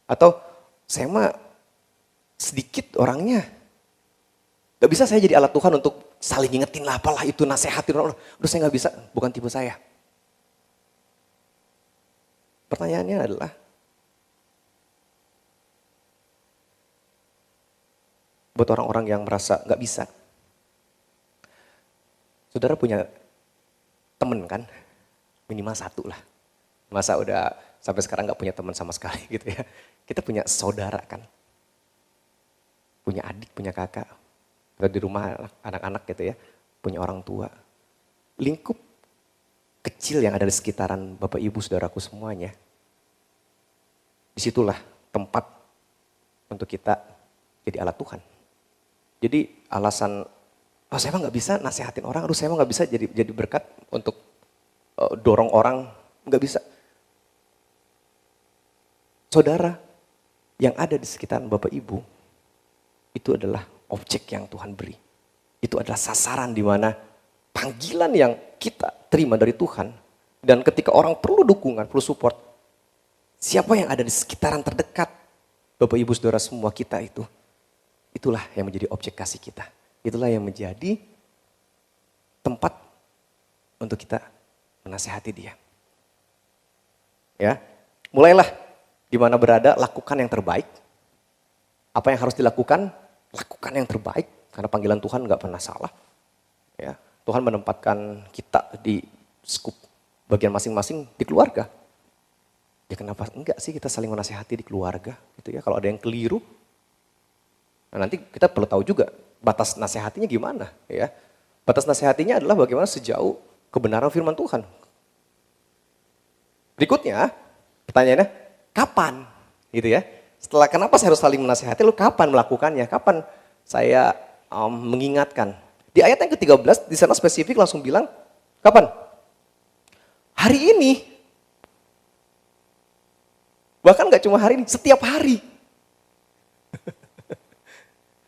Atau saya mah sedikit orangnya. Gak bisa saya jadi alat Tuhan untuk saling ngingetin lah, apalah itu, nasehatin orang. Udah saya gak bisa, bukan tipe saya. Pertanyaannya adalah, buat orang-orang yang merasa gak bisa, saudara punya temen kan? Minimal satu lah. Masa udah sampai sekarang gak punya teman sama sekali gitu ya. Kita punya saudara kan. Punya adik, punya kakak. Atau di rumah anak-anak gitu ya, punya orang tua. Lingkup kecil yang ada di sekitaran Bapak Ibu Saudaraku semuanya. Disitulah tempat untuk kita jadi alat Tuhan. Jadi alasan, oh saya mah gak bisa nasehatin orang, aduh saya mah gak bisa jadi berkat untuk dorong orang, gak bisa. Saudara yang ada di sekitaran Bapak Ibu, itu adalah objek yang Tuhan beri. Itu adalah sasaran di mana panggilan yang kita terima dari Tuhan. Dan ketika orang perlu dukungan, perlu support, siapa yang ada di sekitaran terdekat, Bapak Ibu Saudara semua kita itu, itulah yang menjadi objek kasih kita. Itulah yang menjadi tempat untuk kita menasehati dia. Ya, mulailah di mana berada, lakukan yang terbaik. Apa yang harus dilakukan? Lakukan yang terbaik, karena panggilan Tuhan nggak pernah salah. Ya, Tuhan menempatkan kita di skup bagian masing-masing di keluarga. Ya kenapa enggak sih kita saling menasehati di keluarga gitu ya. Kalau ada yang keliru, nah nanti kita perlu tahu juga batas nasihatinya gimana ya. Batas nasihatinya adalah bagaimana sejauh kebenaran firman Tuhan. Berikutnya, pertanyaannya, kapan? Gitu ya. Setelah kenapa saya harus saling menasihati, lalu kapan melakukannya? Kapan saya mengingatkan? Di ayat yang ke-13, di sana spesifik langsung bilang, kapan? Hari ini. Bahkan gak cuma hari ini, setiap hari.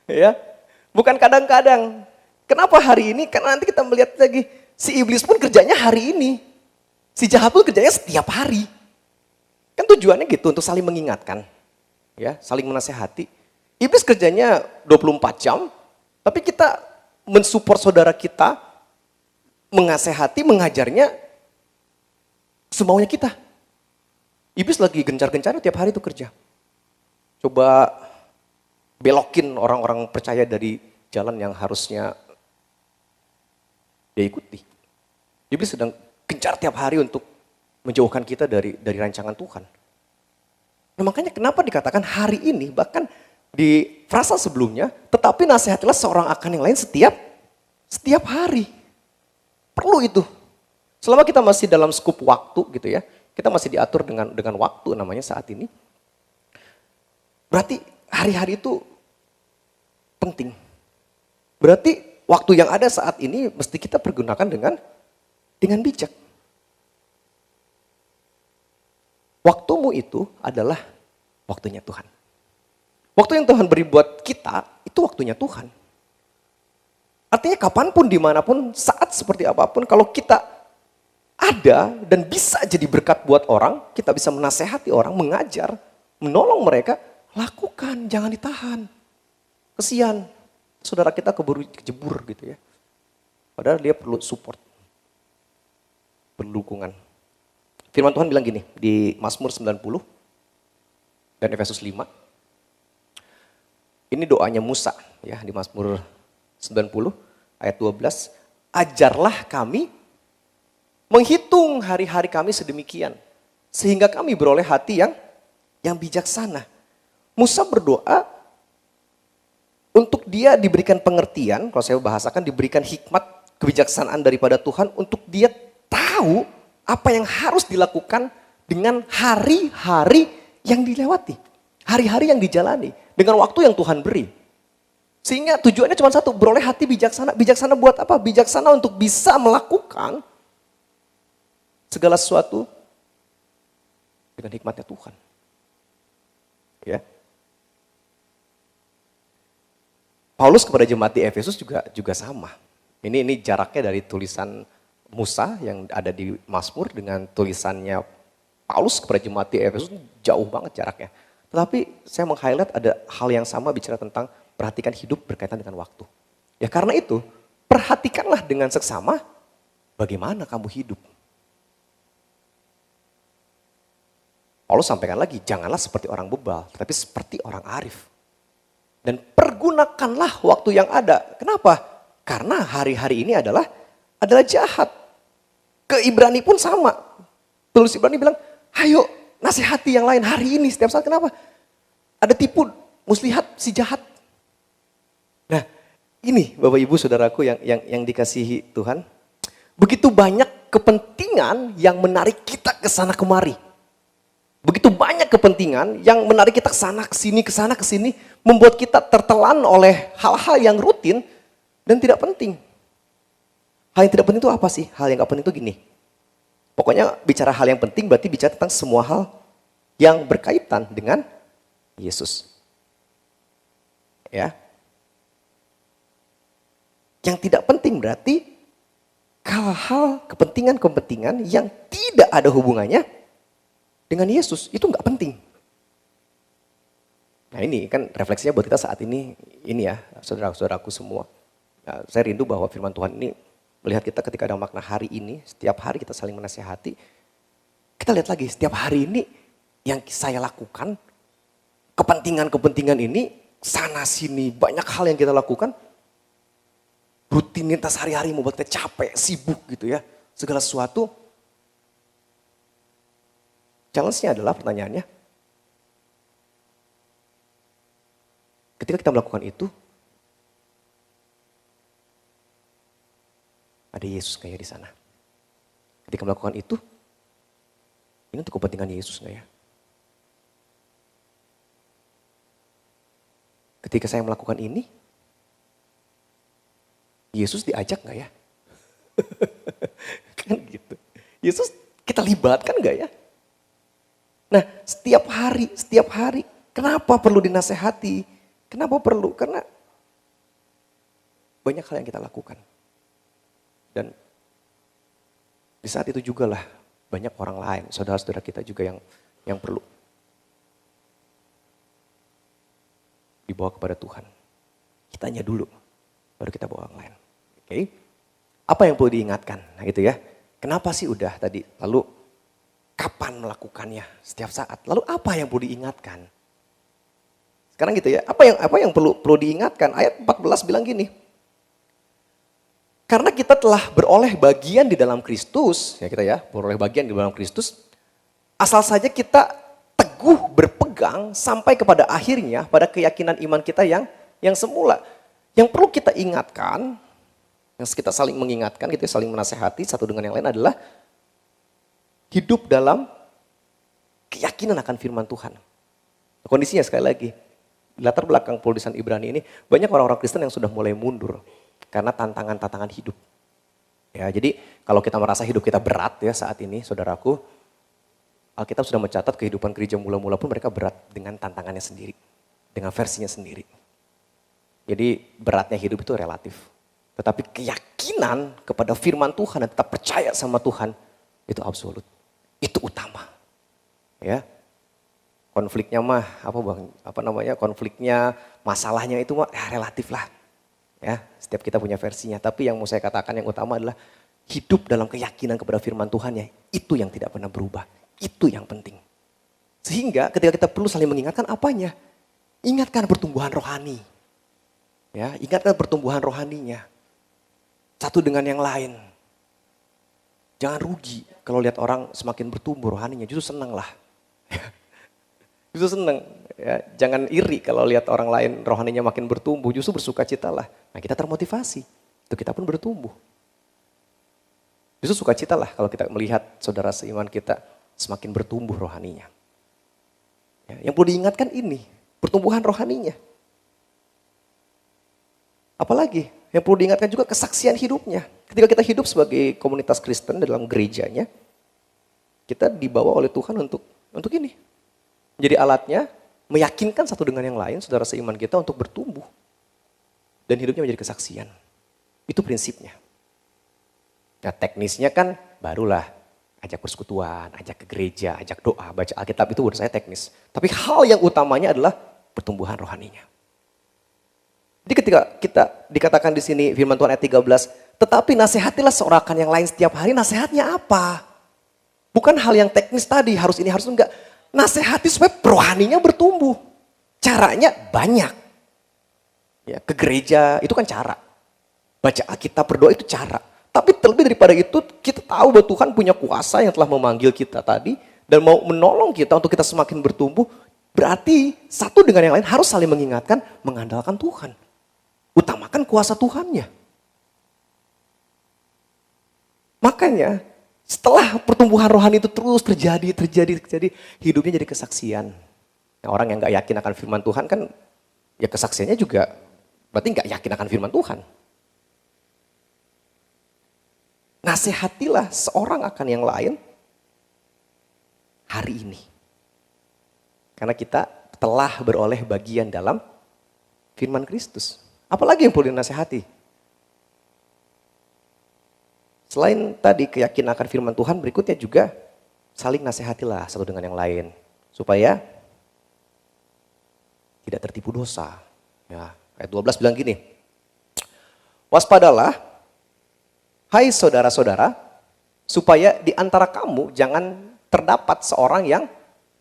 Ya, bukan kadang-kadang. Kenapa hari ini? Karena nanti kita melihat lagi, si iblis pun kerjanya hari ini. Si jahat pun kerjanya setiap hari. Kan tujuannya gitu, untuk saling mengingatkan. Ya, saling menasehati. Iblis kerjanya 24 jam, tapi kita mensupport saudara kita, mengasehati, mengajarnya semaunya kita. Iblis lagi gencar-gencarnya tiap hari itu kerja. Coba belokin orang-orang percaya dari jalan yang harusnya dia ikuti. Iblis sedang gencar tiap hari untuk menjauhkan kita dari rancangan Tuhan. Nah, makanya kenapa dikatakan hari ini, bahkan di frasa sebelumnya, tetapi nasihatilah seorang akan yang lain setiap hari. Perlu itu. Selama kita masih dalam skup waktu gitu ya, kita masih diatur dengan waktu namanya saat ini. Berarti hari-hari itu penting. Berarti waktu yang ada saat ini mesti kita pergunakan dengan bijak. Waktumu itu adalah waktunya Tuhan. Waktu yang Tuhan beri buat kita, itu waktunya Tuhan. Artinya kapanpun, dimanapun, saat seperti apapun, kalau kita ada dan bisa jadi berkat buat orang, kita bisa menasehati orang, mengajar, menolong mereka, lakukan, jangan ditahan. Kesian, saudara kita keburu kejebur gitu ya. Padahal dia perlu support, perlu dukungan. Firman Tuhan bilang gini, di Mazmur 90 dan Efesus 5. Ini doanya Musa ya, di Mazmur 90 ayat 12. Ajarlah kami menghitung hari-hari kami sedemikian, sehingga kami beroleh hati yang bijaksana. Musa berdoa untuk dia diberikan pengertian, kalau saya bahasakan diberikan hikmat, kebijaksanaan daripada Tuhan untuk dia tahu apa yang harus dilakukan dengan hari-hari yang dilewati. Hari-hari yang dijalani. Dengan waktu yang Tuhan beri. Sehingga tujuannya cuma satu, beroleh hati bijaksana. Bijaksana buat apa? Bijaksana untuk bisa melakukan segala sesuatu dengan hikmatnya Tuhan. Ya. Paulus kepada jemaat di Efesus juga sama. Ini jaraknya dari tulisan Musa yang ada di Mazmur dengan tulisannya Paulus kepada jemaat di Efesus jauh banget jaraknya. Tetapi saya meng-highlight ada hal yang sama bicara tentang perhatikan hidup berkaitan dengan waktu. Ya karena itu, perhatikanlah dengan seksama bagaimana kamu hidup. Paulus sampaikan lagi, janganlah seperti orang bebal, tetapi seperti orang arif. Dan pergunakanlah waktu yang ada. Kenapa? Karena hari-hari ini adalah jahat. Ke Ibrani pun sama. Tulis Ibrani bilang, ayo nasihati yang lain hari ini setiap saat. Kenapa? Ada tipu muslihat si jahat. Nah ini Bapak Ibu Saudaraku yang dikasihi Tuhan. Begitu banyak kepentingan yang menarik kita ke sana kemari. Begitu banyak kepentingan yang menarik kita ke sana ke sini, membuat kita tertelan oleh hal-hal yang rutin dan tidak penting. Hal yang tidak penting itu apa sih? Hal yang gak penting itu gini. Pokoknya bicara hal yang penting berarti bicara tentang semua hal yang berkaitan dengan Yesus. Ya. Yang tidak penting berarti hal-hal kepentingan-kepentingan yang tidak ada hubungannya dengan Yesus itu gak penting. Nah ini kan refleksinya buat kita saat ini ya saudara-saudaraku semua. Nah, saya rindu bahwa firman Tuhan ini melihat kita ketika ada makna hari ini, setiap hari kita saling menasihati. Kita lihat lagi, setiap hari ini yang saya lakukan, kepentingan-kepentingan ini, sana sini, banyak hal yang kita lakukan. Rutinitas hari-hari membuat kita capek, sibuk gitu ya. Segala sesuatu. Challenge-nya adalah pertanyaannya, ketika kita melakukan itu, ada Yesus nggak ya di sana? Ketika melakukan itu, ini untuk kepentingan Yesus nggak ya? Ketika saya melakukan ini, Yesus diajak nggak ya? Kan gitu. Yesus kita libatkan nggak ya? Nah, setiap hari, kenapa perlu dinasehati? Kenapa perlu? Karena banyak hal yang kita lakukan. Dan di saat itu juga lah banyak orang lain, saudara-saudara kita juga yang perlu dibawa kepada Tuhan. Kitanya dulu, baru kita bawa orang lain. Oke? Apa yang perlu diingatkan? Nah itu ya. Kenapa sih udah tadi? Lalu kapan melakukannya? Setiap saat. Lalu apa yang perlu diingatkan? Sekarang gitu ya. Apa yang perlu diingatkan? Ayat 14 bilang gini. Karena kita telah beroleh bagian di dalam Kristus, ya kita ya, beroleh bagian di dalam Kristus, asal saja kita teguh berpegang sampai kepada akhirnya pada keyakinan iman kita yang semula. Yang perlu kita ingatkan, yang kita saling mengingatkan, gitu ya, saling menasehati satu dengan yang lain adalah hidup dalam keyakinan akan firman Tuhan. Kondisinya sekali lagi, latar belakang penulisan Ibrani ini, banyak orang-orang Kristen yang sudah mulai mundur karena tantangan-tantangan hidup. Ya, jadi kalau kita merasa hidup kita berat ya saat ini, saudaraku, Alkitab sudah mencatat kehidupan gereja mula-mula pun mereka berat dengan tantangannya sendiri, dengan versinya sendiri. Jadi beratnya hidup itu relatif. Tetapi keyakinan kepada firman Tuhan dan tetap percaya sama Tuhan, itu absolut. Itu utama. Ya. Konfliknya mah konfliknya, masalahnya itu mah relatif lah. Ya, setiap kita punya versinya, tapi yang mau saya katakan yang utama adalah hidup dalam keyakinan kepada firman Tuhan ya, itu yang tidak pernah berubah. Itu yang penting. Sehingga ketika kita perlu saling mengingatkan apanya? Ingatkan pertumbuhan rohani. Ya, ingatkan pertumbuhan rohaninya. Satu dengan yang lain. Jangan rugi kalau lihat orang semakin bertumbuh rohaninya, justru senang lah. Justru senang. Ya, jangan iri kalau lihat orang lain rohaninya makin bertumbuh, justru bersukacitalah. Nah kita termotivasi, itu kita pun bertumbuh. Justru sukacitalah kalau kita melihat saudara seiman kita semakin bertumbuh rohaninya. Ya, yang perlu diingatkan ini, pertumbuhan rohaninya. Apalagi yang perlu diingatkan juga kesaksian hidupnya. Ketika kita hidup sebagai komunitas Kristen dalam gerejanya, kita dibawa oleh Tuhan untuk ini. Menjadi alatnya, meyakinkan satu dengan yang lain, saudara seiman kita untuk bertumbuh. Dan hidupnya menjadi kesaksian. Itu prinsipnya. Nah teknisnya kan barulah ajak persekutuan, ajak ke gereja, ajak doa, baca Alkitab itu menurut saya teknis. Tapi hal yang utamanya adalah pertumbuhan rohaninya. Jadi ketika kita dikatakan di sini firman Tuhan ayat 13, tetapi nasihatilah seorang akan yang lain setiap hari, nasihatnya apa? Bukan hal yang teknis tadi, harus ini, harus enggak. Nasihati supaya rohaninya bertumbuh. Caranya banyak. Ya, ke gereja itu kan cara. Baca Alkitab, berdoa itu cara. Tapi terlebih daripada itu, kita tahu bahwa Tuhan punya kuasa yang telah memanggil kita tadi dan mau menolong kita untuk kita semakin bertumbuh. Berarti satu dengan yang lain harus saling mengingatkan, mengandalkan Tuhan. Utamakan kuasa Tuhannya. Makanya setelah pertumbuhan rohani itu terus terjadi, hidupnya jadi kesaksian. Nah, orang yang gak yakin akan firman Tuhan kan, ya kesaksiannya juga berarti gak yakin akan firman Tuhan. Nasihatilah seorang akan yang lain hari ini. Karena kita telah beroleh bagian dalam firman Kristus. Apalagi yang perlu dinasihati? Selain tadi keyakinan akan firman Tuhan, berikutnya juga saling nasihatilah satu dengan yang lain. Supaya tidak tertipu dosa. Ya, ayat 12 bilang gini, waspadalah Hai saudara-saudara, supaya di antara kamu jangan terdapat seorang yang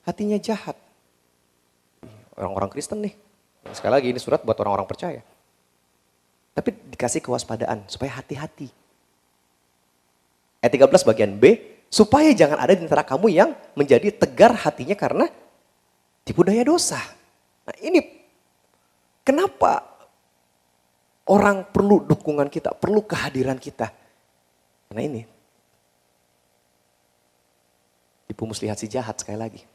hatinya jahat. Orang-orang Kristen nih. Sekali lagi ini surat buat orang-orang percaya. Tapi dikasih kewaspadaan supaya hati-hati. Ayat 13 bagian B, supaya jangan ada di antara kamu yang menjadi tegar hatinya karena tipu daya dosa. Nah ini kenapa orang perlu dukungan kita, perlu kehadiran kita. Karena ini, tipu muslihat si jahat sekali lagi.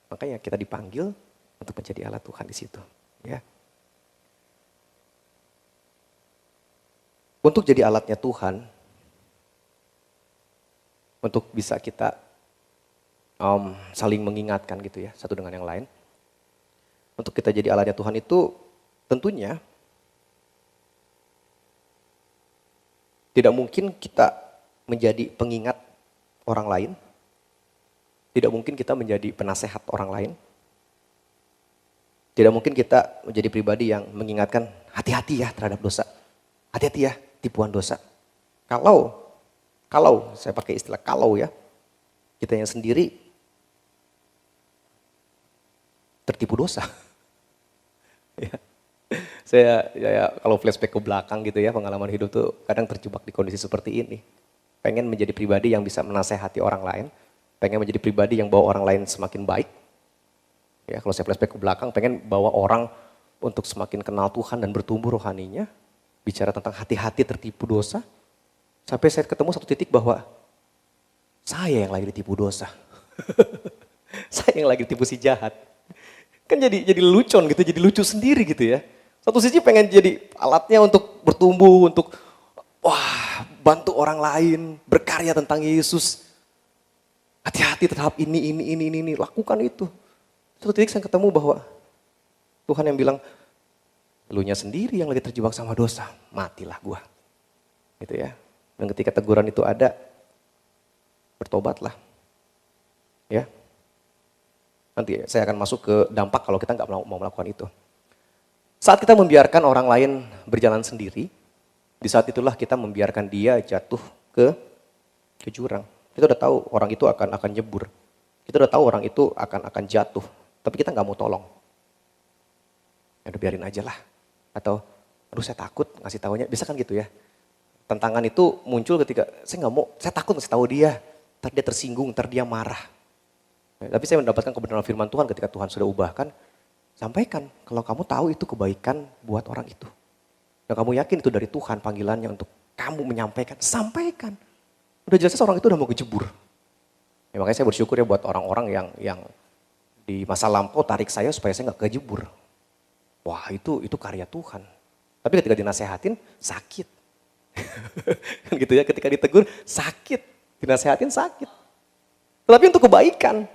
Makanya kita dipanggil untuk menjadi alat Tuhan di situ. Ya. Untuk jadi alatnya Tuhan, untuk bisa kita saling mengingatkan gitu ya, satu dengan yang lain. Untuk kita jadi alatnya Tuhan itu tentunya tidak mungkin kita menjadi pengingat orang lain. Tidak mungkin kita menjadi penasehat orang lain. Tidak mungkin kita menjadi pribadi yang mengingatkan hati-hati ya terhadap dosa. Hati-hati ya tipuan dosa. Kalau saya pakai istilah kalau ya, kita yang sendiri tertipu dosa. Ya. Saya kalau flashback ke belakang gitu ya, pengalaman hidup tuh kadang terjebak di kondisi seperti ini. Pengen menjadi pribadi yang bisa menasehati orang lain, pengen menjadi pribadi yang bawa orang lain semakin baik. Ya, kalau saya flashback ke belakang, pengen bawa orang untuk semakin kenal Tuhan dan bertumbuh rohaninya, bicara tentang hati-hati tertipu dosa. Sampai saya ketemu satu titik bahwa saya yang lagi ditipu dosa. Saya yang lagi ditipu si jahat. Kan jadi lucon gitu, jadi lucu sendiri gitu ya. Satu sisi pengen jadi alatnya untuk bertumbuh, untuk bantu orang lain, berkarya tentang Yesus. Hati-hati terhadap ini, lakukan itu. Satu titik saya ketemu bahwa Tuhan yang bilang, elunya sendiri yang lagi terjebak sama dosa, matilah gua. Gitu ya. Dan ketika teguran itu ada, bertobatlah. Ya. Nanti saya akan masuk ke dampak kalau kita nggak mau melakukan itu. Saat kita membiarkan orang lain berjalan sendiri, di saat itulah kita membiarkan dia jatuh ke jurang. Kita udah tahu orang itu akan nyebur. Kita udah tahu orang itu akan jatuh, tapi kita nggak mau tolong. Ya udah biarin aja lah. Atau, aduh saya takut ngasih tahunya, bisa kan gitu ya. Tantangan itu muncul ketika saya nggak mau, saya takut ngasih tahu dia, ntar dia tersinggung, ntar dia marah. Ya, tapi saya mendapatkan kebenaran firman Tuhan ketika Tuhan sudah ubahkan, sampaikan kalau kamu tahu itu kebaikan buat orang itu. Dan kamu yakin itu dari Tuhan panggilannya untuk kamu menyampaikan, sampaikan. Udah jelas orang itu udah mau kejebur. Ya, makanya saya bersyukur ya buat orang-orang yang di masa lampau tarik saya supaya saya nggak kejebur. Wah itu karya Tuhan. Tapi ketika dinasehatin sakit. Kan gitu ya, ketika ditegur sakit, dinasehatin sakit. Tetapi untuk kebaikan.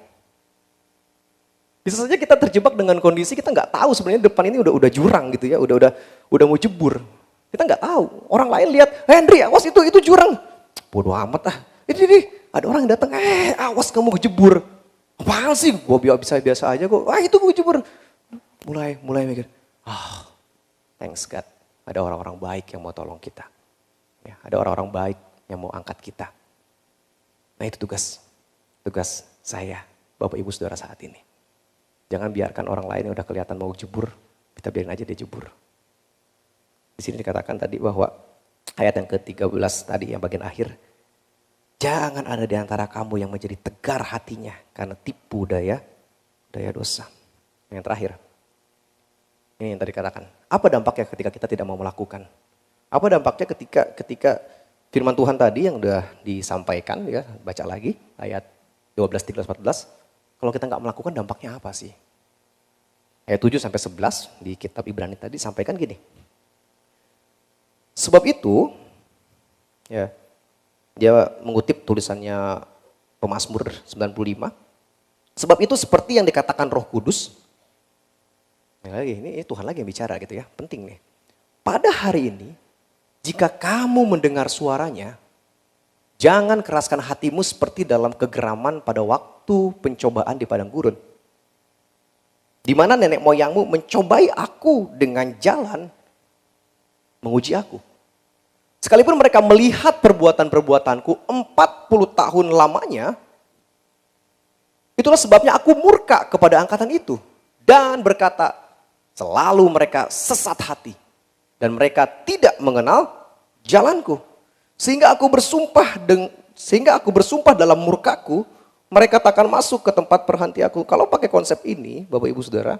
Bisa saja kita terjebak dengan kondisi kita nggak tahu sebenarnya depan ini udah jurang gitu ya, udah mau jebur. Kita nggak tahu. Orang lain lihat, Henry awas itu jurang. Bodoh amat ah. Ini ada orang yang datang, awas kamu kejebur. Apaan sih? Gue biasa aja kok. Itu gue kejebur. Mulai mikir. Thanks God. Ada orang-orang baik yang mau tolong kita. Ya, ada orang-orang baik yang mau angkat kita. Nah itu tugas saya, Bapak Ibu Saudara saat ini. Jangan biarkan orang lain yang udah kelihatan mau jebur, kita biarin aja dia jebur. Di sini dikatakan tadi bahwa ayat yang ke-13 tadi yang bagian akhir. Jangan ada di antara kamu yang menjadi tegar hatinya karena tipu daya dosa. Yang terakhir. Ini yang tadi katakan. Apa dampaknya ketika kita tidak mau melakukan? Apa dampaknya ketika firman Tuhan tadi yang udah disampaikan ya, baca lagi ayat 12, 13, 14. Kalau kita nggak melakukan dampaknya apa sih? Ayat 7 sampai 11 di kitab Ibrani tadi sampaikan gini. Sebab itu, ya, dia mengutip tulisannya Pemazmur 95. Sebab itu seperti yang dikatakan Roh Kudus. Ini Tuhan lagi yang bicara gitu ya, penting nih. Pada hari ini, jika kamu mendengar suaranya, jangan keraskan hatimu seperti dalam kegeraman pada waktu pencobaan di padang gurun. Di mana nenek moyangmu mencobai aku dengan jalan menguji aku. Sekalipun mereka melihat perbuatan-perbuatanku 40 tahun lamanya, itulah sebabnya aku murka kepada angkatan itu. Dan berkata, selalu mereka sesat hati. Dan mereka tidak mengenal jalanku. Sehingga aku bersumpah dalam murkaku, mereka takkan masuk ke tempat perhentianku. Kalau pakai konsep ini, Bapak Ibu Saudara,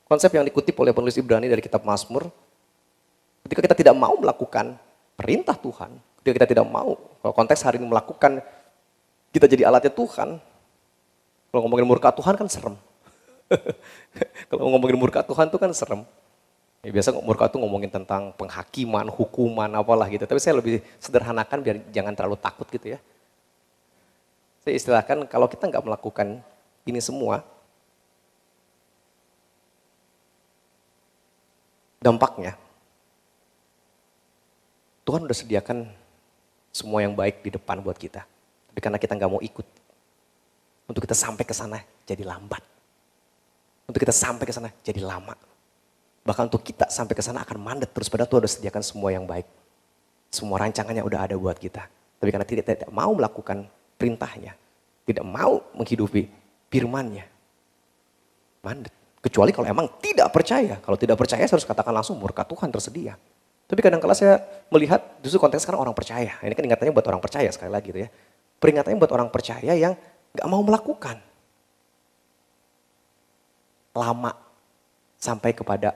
konsep yang dikutip oleh penulis Ibrani dari kitab Mazmur, ketika kita tidak mau melakukan perintah Tuhan, ketika kita tidak mau, kalau konteks hari ini melakukan, kita jadi alatnya Tuhan. Kalau ngomongin murka Tuhan kan serem. Kalau ngomongin murka Tuhan itu kan serem. Ya, biasa murka itu ngomongin tentang penghakiman, hukuman, apalah gitu. Tapi saya lebih sederhanakan biar jangan terlalu takut gitu ya. Saya istilahkan kalau kita nggak melakukan ini semua, dampaknya Tuhan udah sediakan semua yang baik di depan buat kita. Tapi karena kita nggak mau ikut, untuk kita sampai ke sana jadi lambat. Untuk kita sampai ke sana jadi lama. Bahkan untuk kita sampai ke sana akan mandet terus, padahal Tuhan udah sediakan semua yang baik. Semua rancangannya udah ada buat kita. Tapi karena tidak mau melakukan perintahnya, tidak mau menghidupi firman-Nya, mandet. Kecuali kalau emang tidak percaya. Kalau tidak percaya saya harus katakan langsung murka Tuhan tersedia. Tapi kadang-kala saya melihat justru konteks sekarang orang percaya. Ini kan ingatannya buat orang percaya sekali lagi gitu ya. Peringatannya buat orang percaya yang gak mau melakukan. Lama sampai kepada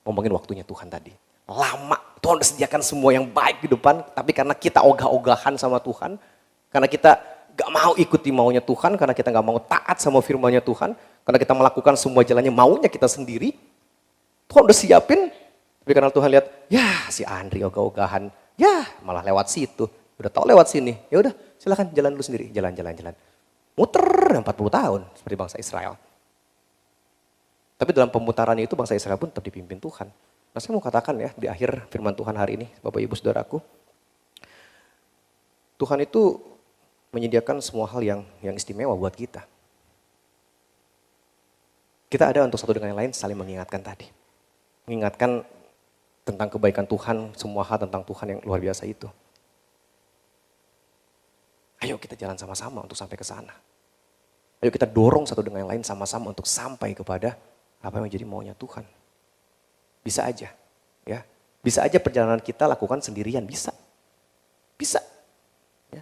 ngomongin waktunya Tuhan tadi. Lama, Tuhan udah sediakan semua yang baik di depan. Tapi karena kita ogah-ogahan sama Tuhan. Karena kita gak mau ikuti maunya Tuhan. Karena kita gak mau taat sama firman-Nya Tuhan. Karena kita melakukan semua jalannya maunya kita sendiri. Tuhan udah siapin. Tapi karena Tuhan lihat, ya si Andri ogah-ogahan, ya malah lewat situ. Udah tahu lewat sini, ya udah silakan jalan dulu sendiri, jalan. Muter 40 tahun seperti bangsa Israel. Tapi dalam pemutaran itu bangsa Israel pun tetap dipimpin Tuhan. Nah saya mau katakan ya di akhir firman Tuhan hari ini, Bapak Ibu Saudaraku. Tuhan itu menyediakan semua hal yang istimewa buat kita. Kita ada untuk satu dengan yang lain saling mengingatkan tadi. Mengingatkan tentang kebaikan Tuhan, semua hal tentang Tuhan yang luar biasa itu. Ayo kita jalan sama-sama untuk sampai ke sana. Ayo kita dorong satu dengan yang lain sama-sama untuk sampai kepada apa yang menjadi maunya Tuhan. Bisa aja, ya. Bisa aja perjalanan kita lakukan sendirian, bisa. Bisa. Ya.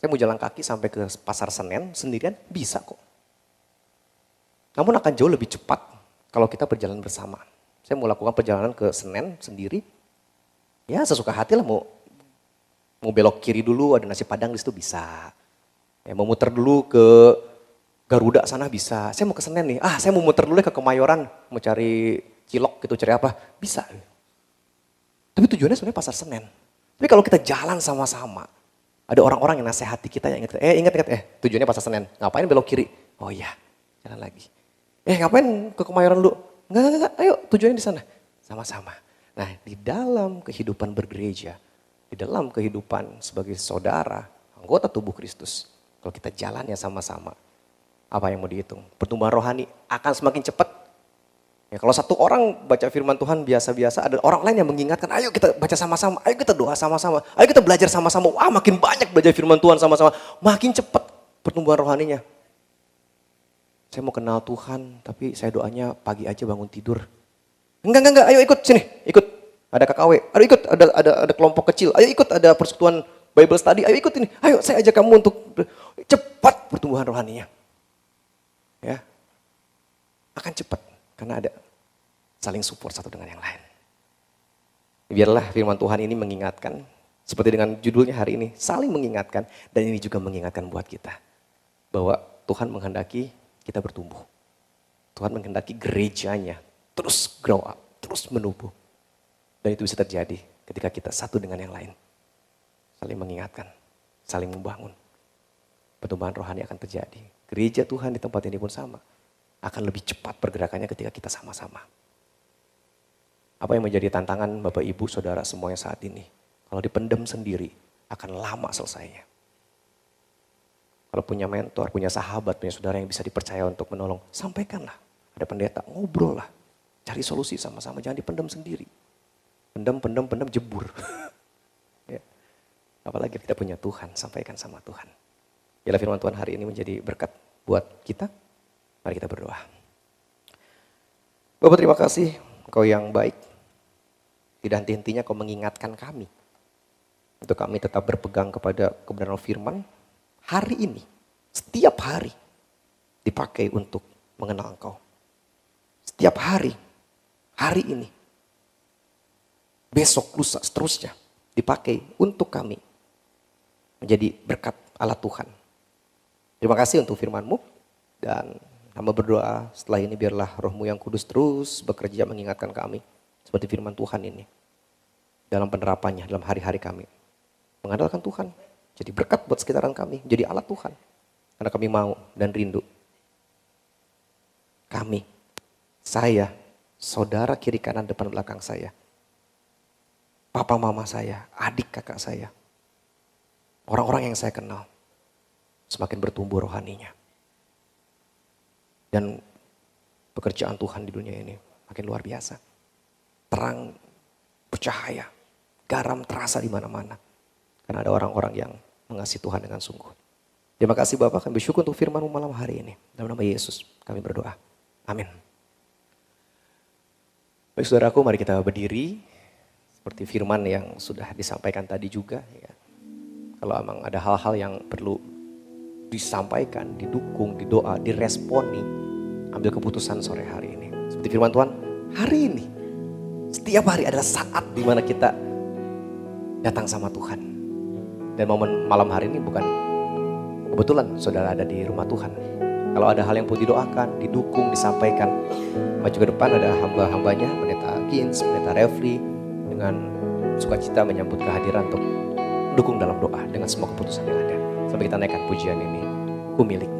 Saya mau jalan kaki sampai ke Pasar Senen sendirian, bisa kok. Namun akan jauh lebih cepat kalau kita berjalan bersama. Saya mau lakukan perjalanan ke Senen sendiri, ya sesuka hati lah mau belok kiri dulu ada nasi padang di situ bisa. Ya, mau muter dulu ke Garuda sana bisa. Saya mau ke Senen nih, saya mau muter dulu ke Kemayoran, mau cari cilok gitu, cari apa, bisa. Tapi tujuannya sebenarnya Pasar Senen. Tapi kalau kita jalan sama-sama, ada orang-orang yang nasihati kita yang ingat, tujuannya Pasar Senen, ngapain belok kiri? Oh iya, jalan lagi. Ngapain ke Kemayoran dulu? Enggak, ayo tujuannya di sana. Sama-sama. Nah di dalam kehidupan bergereja, di dalam kehidupan sebagai saudara, anggota tubuh Kristus. Kalau kita jalannya sama-sama, apa yang mau dihitung? Pertumbuhan rohani akan semakin cepat. Ya, kalau satu orang baca firman Tuhan biasa-biasa, ada orang lain yang mengingatkan, ayo kita baca sama-sama, ayo kita doa sama-sama, ayo kita belajar sama-sama. Wah makin banyak belajar firman Tuhan sama-sama, makin cepat pertumbuhan rohaninya. Saya mau kenal Tuhan, tapi saya doanya pagi aja bangun tidur. Enggak, ayo ikut sini, ikut. Ada KKW, ayo ikut, ada kelompok kecil, ayo ikut, ada persekutuan Bible study, ayo ikut ini. Ayo saya ajak kamu untuk cepat pertumbuhan rohaninya. Ya, akan cepat, karena ada saling support satu dengan yang lain. Biarlah firman Tuhan ini mengingatkan, seperti dengan judulnya hari ini, saling mengingatkan, dan ini juga mengingatkan buat kita. Bahwa Tuhan menghendaki kita bertumbuh. Tuhan menghendaki gerejanya terus grow up, terus menumbuh. Dan itu bisa terjadi ketika kita satu dengan yang lain. Saling mengingatkan, saling membangun. Pertumbuhan rohani akan terjadi. Gereja Tuhan di tempat ini pun sama. Akan lebih cepat pergerakannya ketika kita sama-sama. Apa yang menjadi tantangan Bapak Ibu Saudara semuanya saat ini? Kalau dipendam sendiri akan lama selesainya. Kalau punya mentor, punya sahabat, punya saudara yang bisa dipercaya untuk menolong, sampaikanlah. Ada pendeta, ngobrol lah. Cari solusi sama-sama, jangan dipendam sendiri. Pendam, jebur. Ya. Apalagi kita punya Tuhan, sampaikan sama Tuhan. Biarlah firman Tuhan hari ini menjadi berkat buat kita. Mari kita berdoa. Bapak terima kasih, Engkau yang baik. Tidak henti-hentinya Kau mengingatkan kami. Untuk kami tetap berpegang kepada kebenaran firman. Hari ini, setiap hari dipakai untuk mengenal Engkau. Setiap hari ini, besok, lusa, seterusnya dipakai untuk kami menjadi berkat Allah Tuhan. Terima kasih untuk firman-Mu dan hamba berdoa setelah ini biarlah Roh-Mu yang kudus terus bekerja mengingatkan kami seperti firman Tuhan ini dalam penerapannya dalam hari-hari kami. Mengandalkan Tuhan, jadi berkat buat sekitaran kami, jadi alat Tuhan. Karena kami mau dan rindu. Kami, saya, saudara kiri kanan depan belakang saya, papa mama saya, adik kakak saya, orang-orang yang saya kenal, semakin bertumbuh rohaninya. Dan pekerjaan Tuhan di dunia ini makin luar biasa. Terang, bercahaya, garam terasa di mana-mana. Karena ada orang-orang yang mengasihi Tuhan dengan sungguh. Terima kasih Bapak, kami bersyukur untuk firman-Mu malam hari ini. Dalam nama Yesus kami berdoa. Amin. Baik saudaraku, mari kita berdiri. Seperti firman yang sudah disampaikan tadi juga. Ya. Kalau memang ada hal-hal yang perlu disampaikan, didukung, didoa, diresponi. Ambil keputusan sore hari ini. Seperti firman Tuhan, hari ini. Setiap hari adalah saat di mana kita datang sama Tuhan. Dan momen malam hari ini bukan kebetulan saudara ada di rumah Tuhan. Kalau ada hal yang perlu didoakan, didukung, disampaikan. Maju ke depan ada hamba-hambanya, Pendeta Gins, Pendeta Refli. Dengan sukacita menyambut kehadiran untuk mendukung dalam doa dengan semua keputusan yang ada. Sampai kita naikkan pujian ini, Ku milikmu.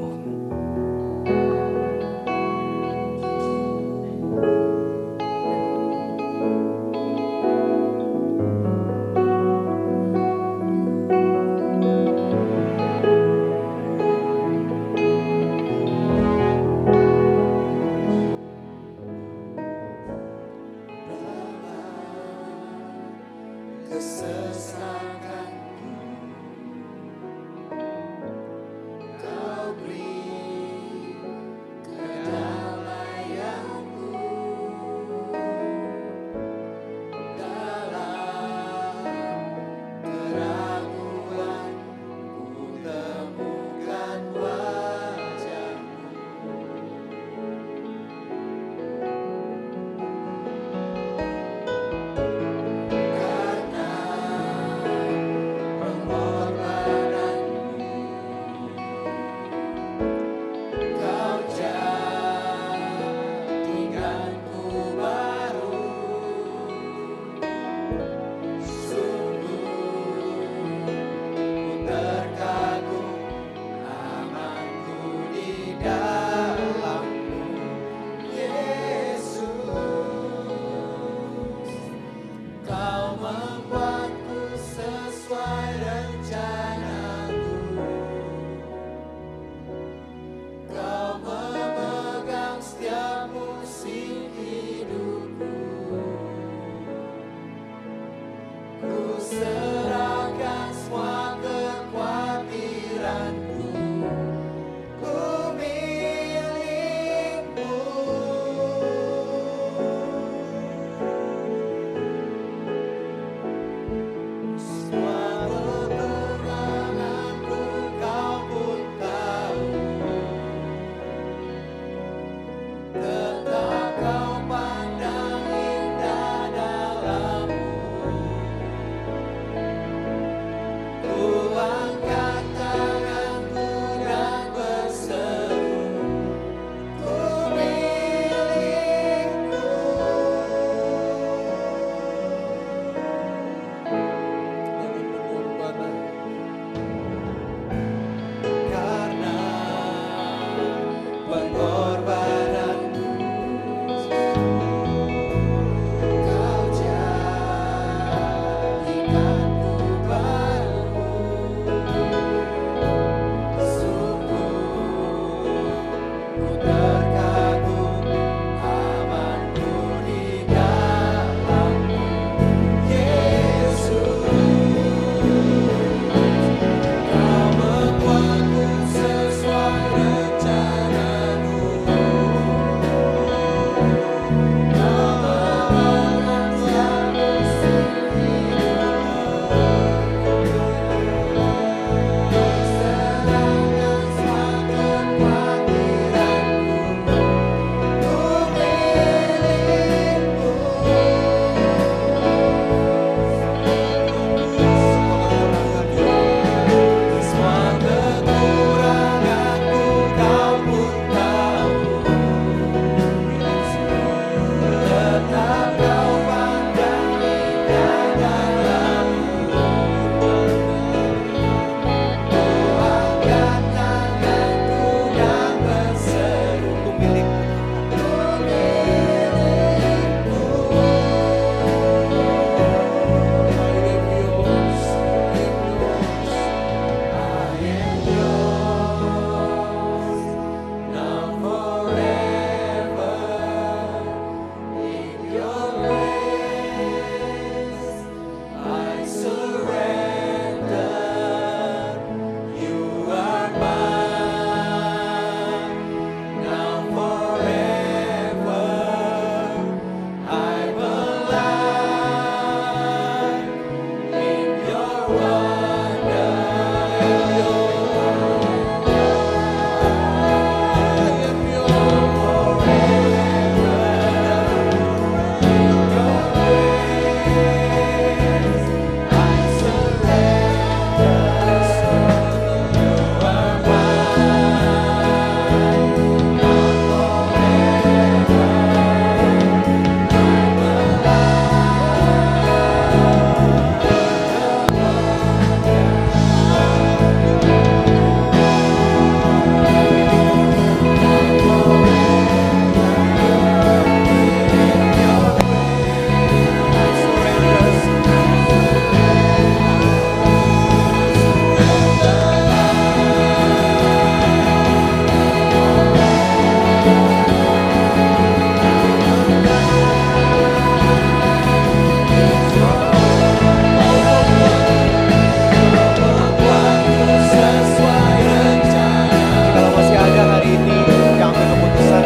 Kalau masih ada hari ini yang ambil keputusan,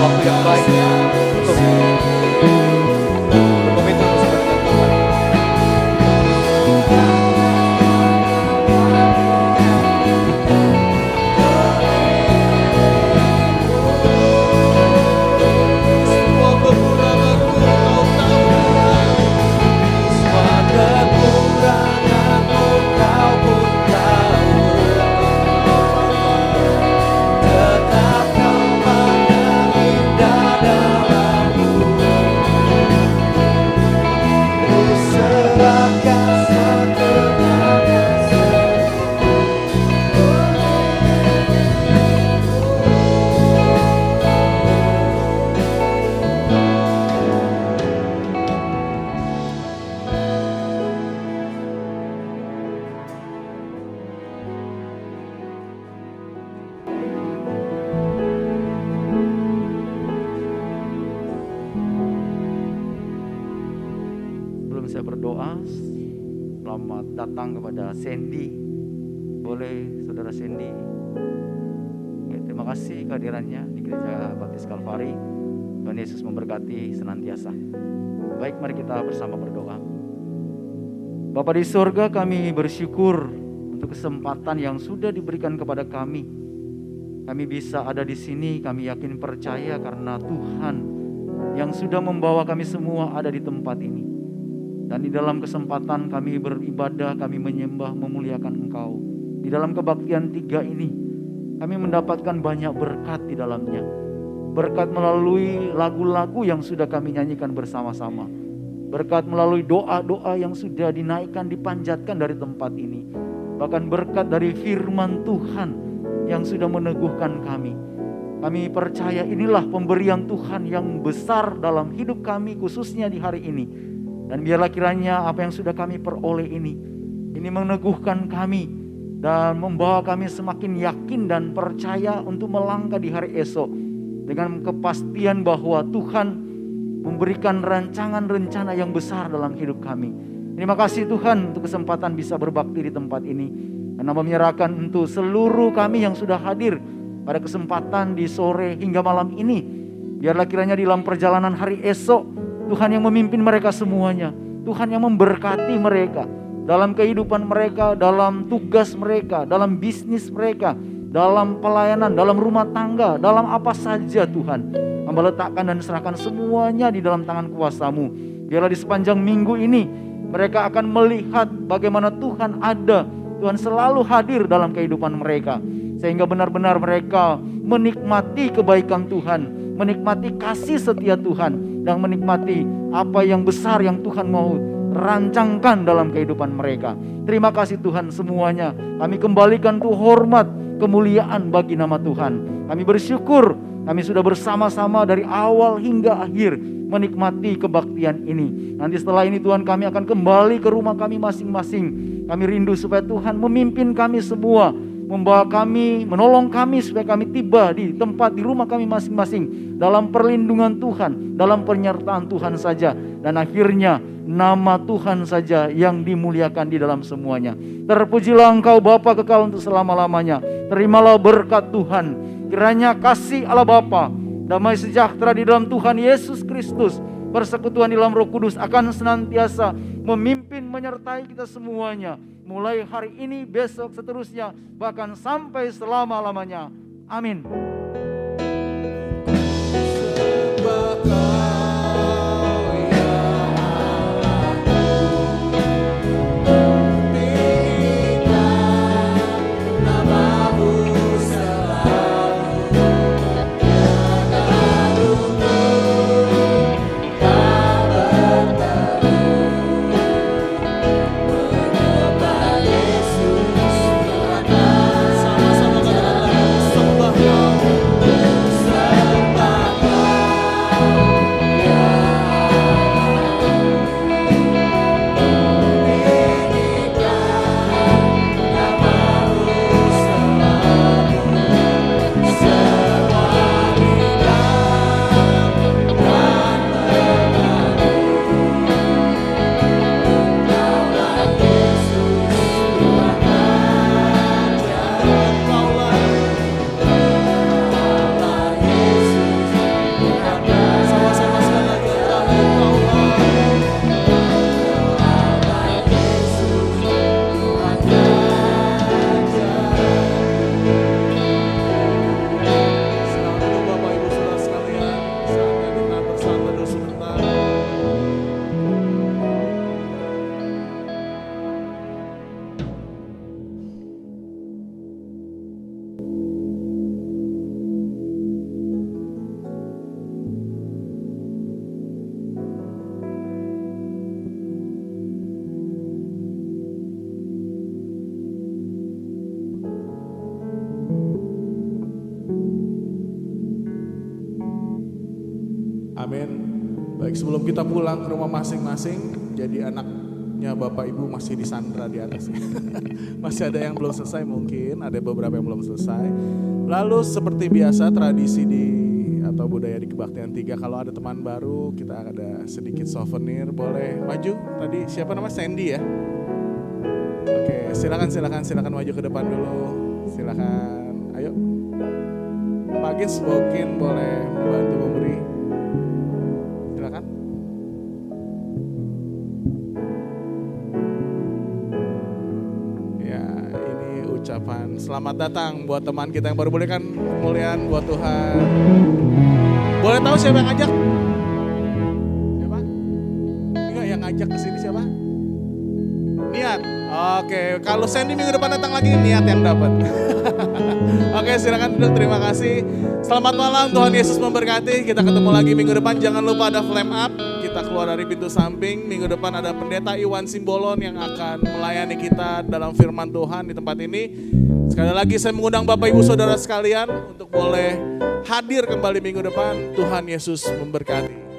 waktu yang baik untuk berkomitmen bersama dengan Tuhan. Semua kekuranganku kau tahu Tuhan. Semua kekuranganku kau pun tahu. Tetap tempat yang indah dalamku. Ku serahkan sepenuhnya Sebelum saya berdoa, selamat datang kepada Sandy. Boleh saudara Sandy. Oke, terima kasih kehadirannya di Gereja Baptis Kalvari. Tuhan Yesus memberkati senantiasa. Baik, mari kita bersama berdoa. Bapa di surga, kami bersyukur untuk kesempatan yang sudah diberikan kepada kami. Kami bisa ada di sini, kami yakin percaya karena Tuhan yang sudah membawa kami semua ada di tempat ini. Dan di dalam kesempatan kami beribadah, kami menyembah, memuliakan Engkau. Di dalam kebaktian 3 ini, kami mendapatkan banyak berkat di dalamnya. Berkat melalui lagu-lagu yang sudah kami nyanyikan bersama-sama. Berkat melalui doa-doa yang sudah dinaikkan, dipanjatkan dari tempat ini. Bahkan berkat dari firman Tuhan yang sudah meneguhkan kami. Kami percaya inilah pemberian Tuhan yang besar dalam hidup kami, khususnya di hari ini. Dan biarlah kiranya apa yang sudah kami peroleh ini meneguhkan kami dan membawa kami semakin yakin dan percaya untuk melangkah di hari esok dengan kepastian bahwa Tuhan memberikan rancangan rencana yang besar dalam hidup kami. Terima kasih Tuhan untuk kesempatan bisa berbakti di tempat ini. Dan menyerahkan untuk seluruh kami yang sudah hadir pada kesempatan di sore hingga malam ini. Biarlah kiranya di dalam perjalanan hari esok Tuhan yang memimpin mereka semuanya. Tuhan yang memberkati mereka dalam kehidupan mereka, dalam tugas mereka, dalam bisnis mereka, dalam pelayanan, dalam rumah tangga, dalam apa saja Tuhan. Hamba letakkan dan serahkan semuanya di dalam tangan kuasa-Mu. Biarlah di sepanjang minggu ini mereka akan melihat bagaimana Tuhan ada. Tuhan selalu hadir dalam kehidupan mereka. Sehingga benar-benar mereka menikmati kebaikan Tuhan, menikmati kasih setia Tuhan, dan menikmati apa yang besar yang Tuhan mau rancangkan dalam kehidupan mereka. Terima kasih Tuhan semuanya. Kami kembalikan tuh hormat, kemuliaan bagi nama Tuhan. Kami bersyukur kami sudah bersama-sama dari awal hingga akhir menikmati kebaktian ini. Nanti setelah ini Tuhan kami akan kembali ke rumah kami masing-masing. Kami rindu supaya Tuhan memimpin kami semua, membawa kami, menolong kami supaya kami tiba di tempat di rumah kami masing-masing dalam perlindungan Tuhan, dalam penyertaan Tuhan saja, dan akhirnya nama Tuhan saja yang dimuliakan di dalam semuanya. Terpujilah Engkau Bapa kekal untuk selama-lamanya. Terimalah berkat Tuhan. Kiranya kasih Allah Bapa, damai sejahtera di dalam Tuhan Yesus Kristus, persekutuan di dalam Roh Kudus akan senantiasa memimpin menyertai kita semuanya mulai hari ini, besok, seterusnya, bahkan sampai selama-lamanya. Amin. Amin. Baik, sebelum kita pulang ke rumah masing-masing, jadi anaknya Bapak Ibu masih disandra di atas. Masih ada yang belum selesai mungkin, ada beberapa yang belum selesai. Lalu seperti biasa tradisi atau budaya di Kebaktian 3, kalau ada teman baru kita ada sedikit souvenir, boleh maju. Tadi siapa nama? Sandy ya? Oke, silakan maju ke depan dulu. Silakan, ayo. Pak Gis mungkin boleh membantu memberi. Silakan. Ya, ini ucapan selamat datang buat teman kita yang baru, bolehkan kemuliaan buat Tuhan. Boleh tahu siapa yang ngajak? Siapa? Enggak, yang ngajak ke sini siapa? Niat. Oke, kalau Sandy minggu depan datang lagi, Niat yang dapat. Oke, silakan duduk, terima kasih. Selamat malam, Tuhan Yesus memberkati. Kita ketemu lagi minggu depan, jangan lupa ada flame up. Kita keluar dari pintu samping, minggu depan ada Pendeta Iwan Simbolon yang akan melayani kita dalam firman Tuhan di tempat ini. Sekali lagi saya mengundang Bapak Ibu Saudara sekalian untuk boleh hadir kembali minggu depan. Tuhan Yesus memberkati.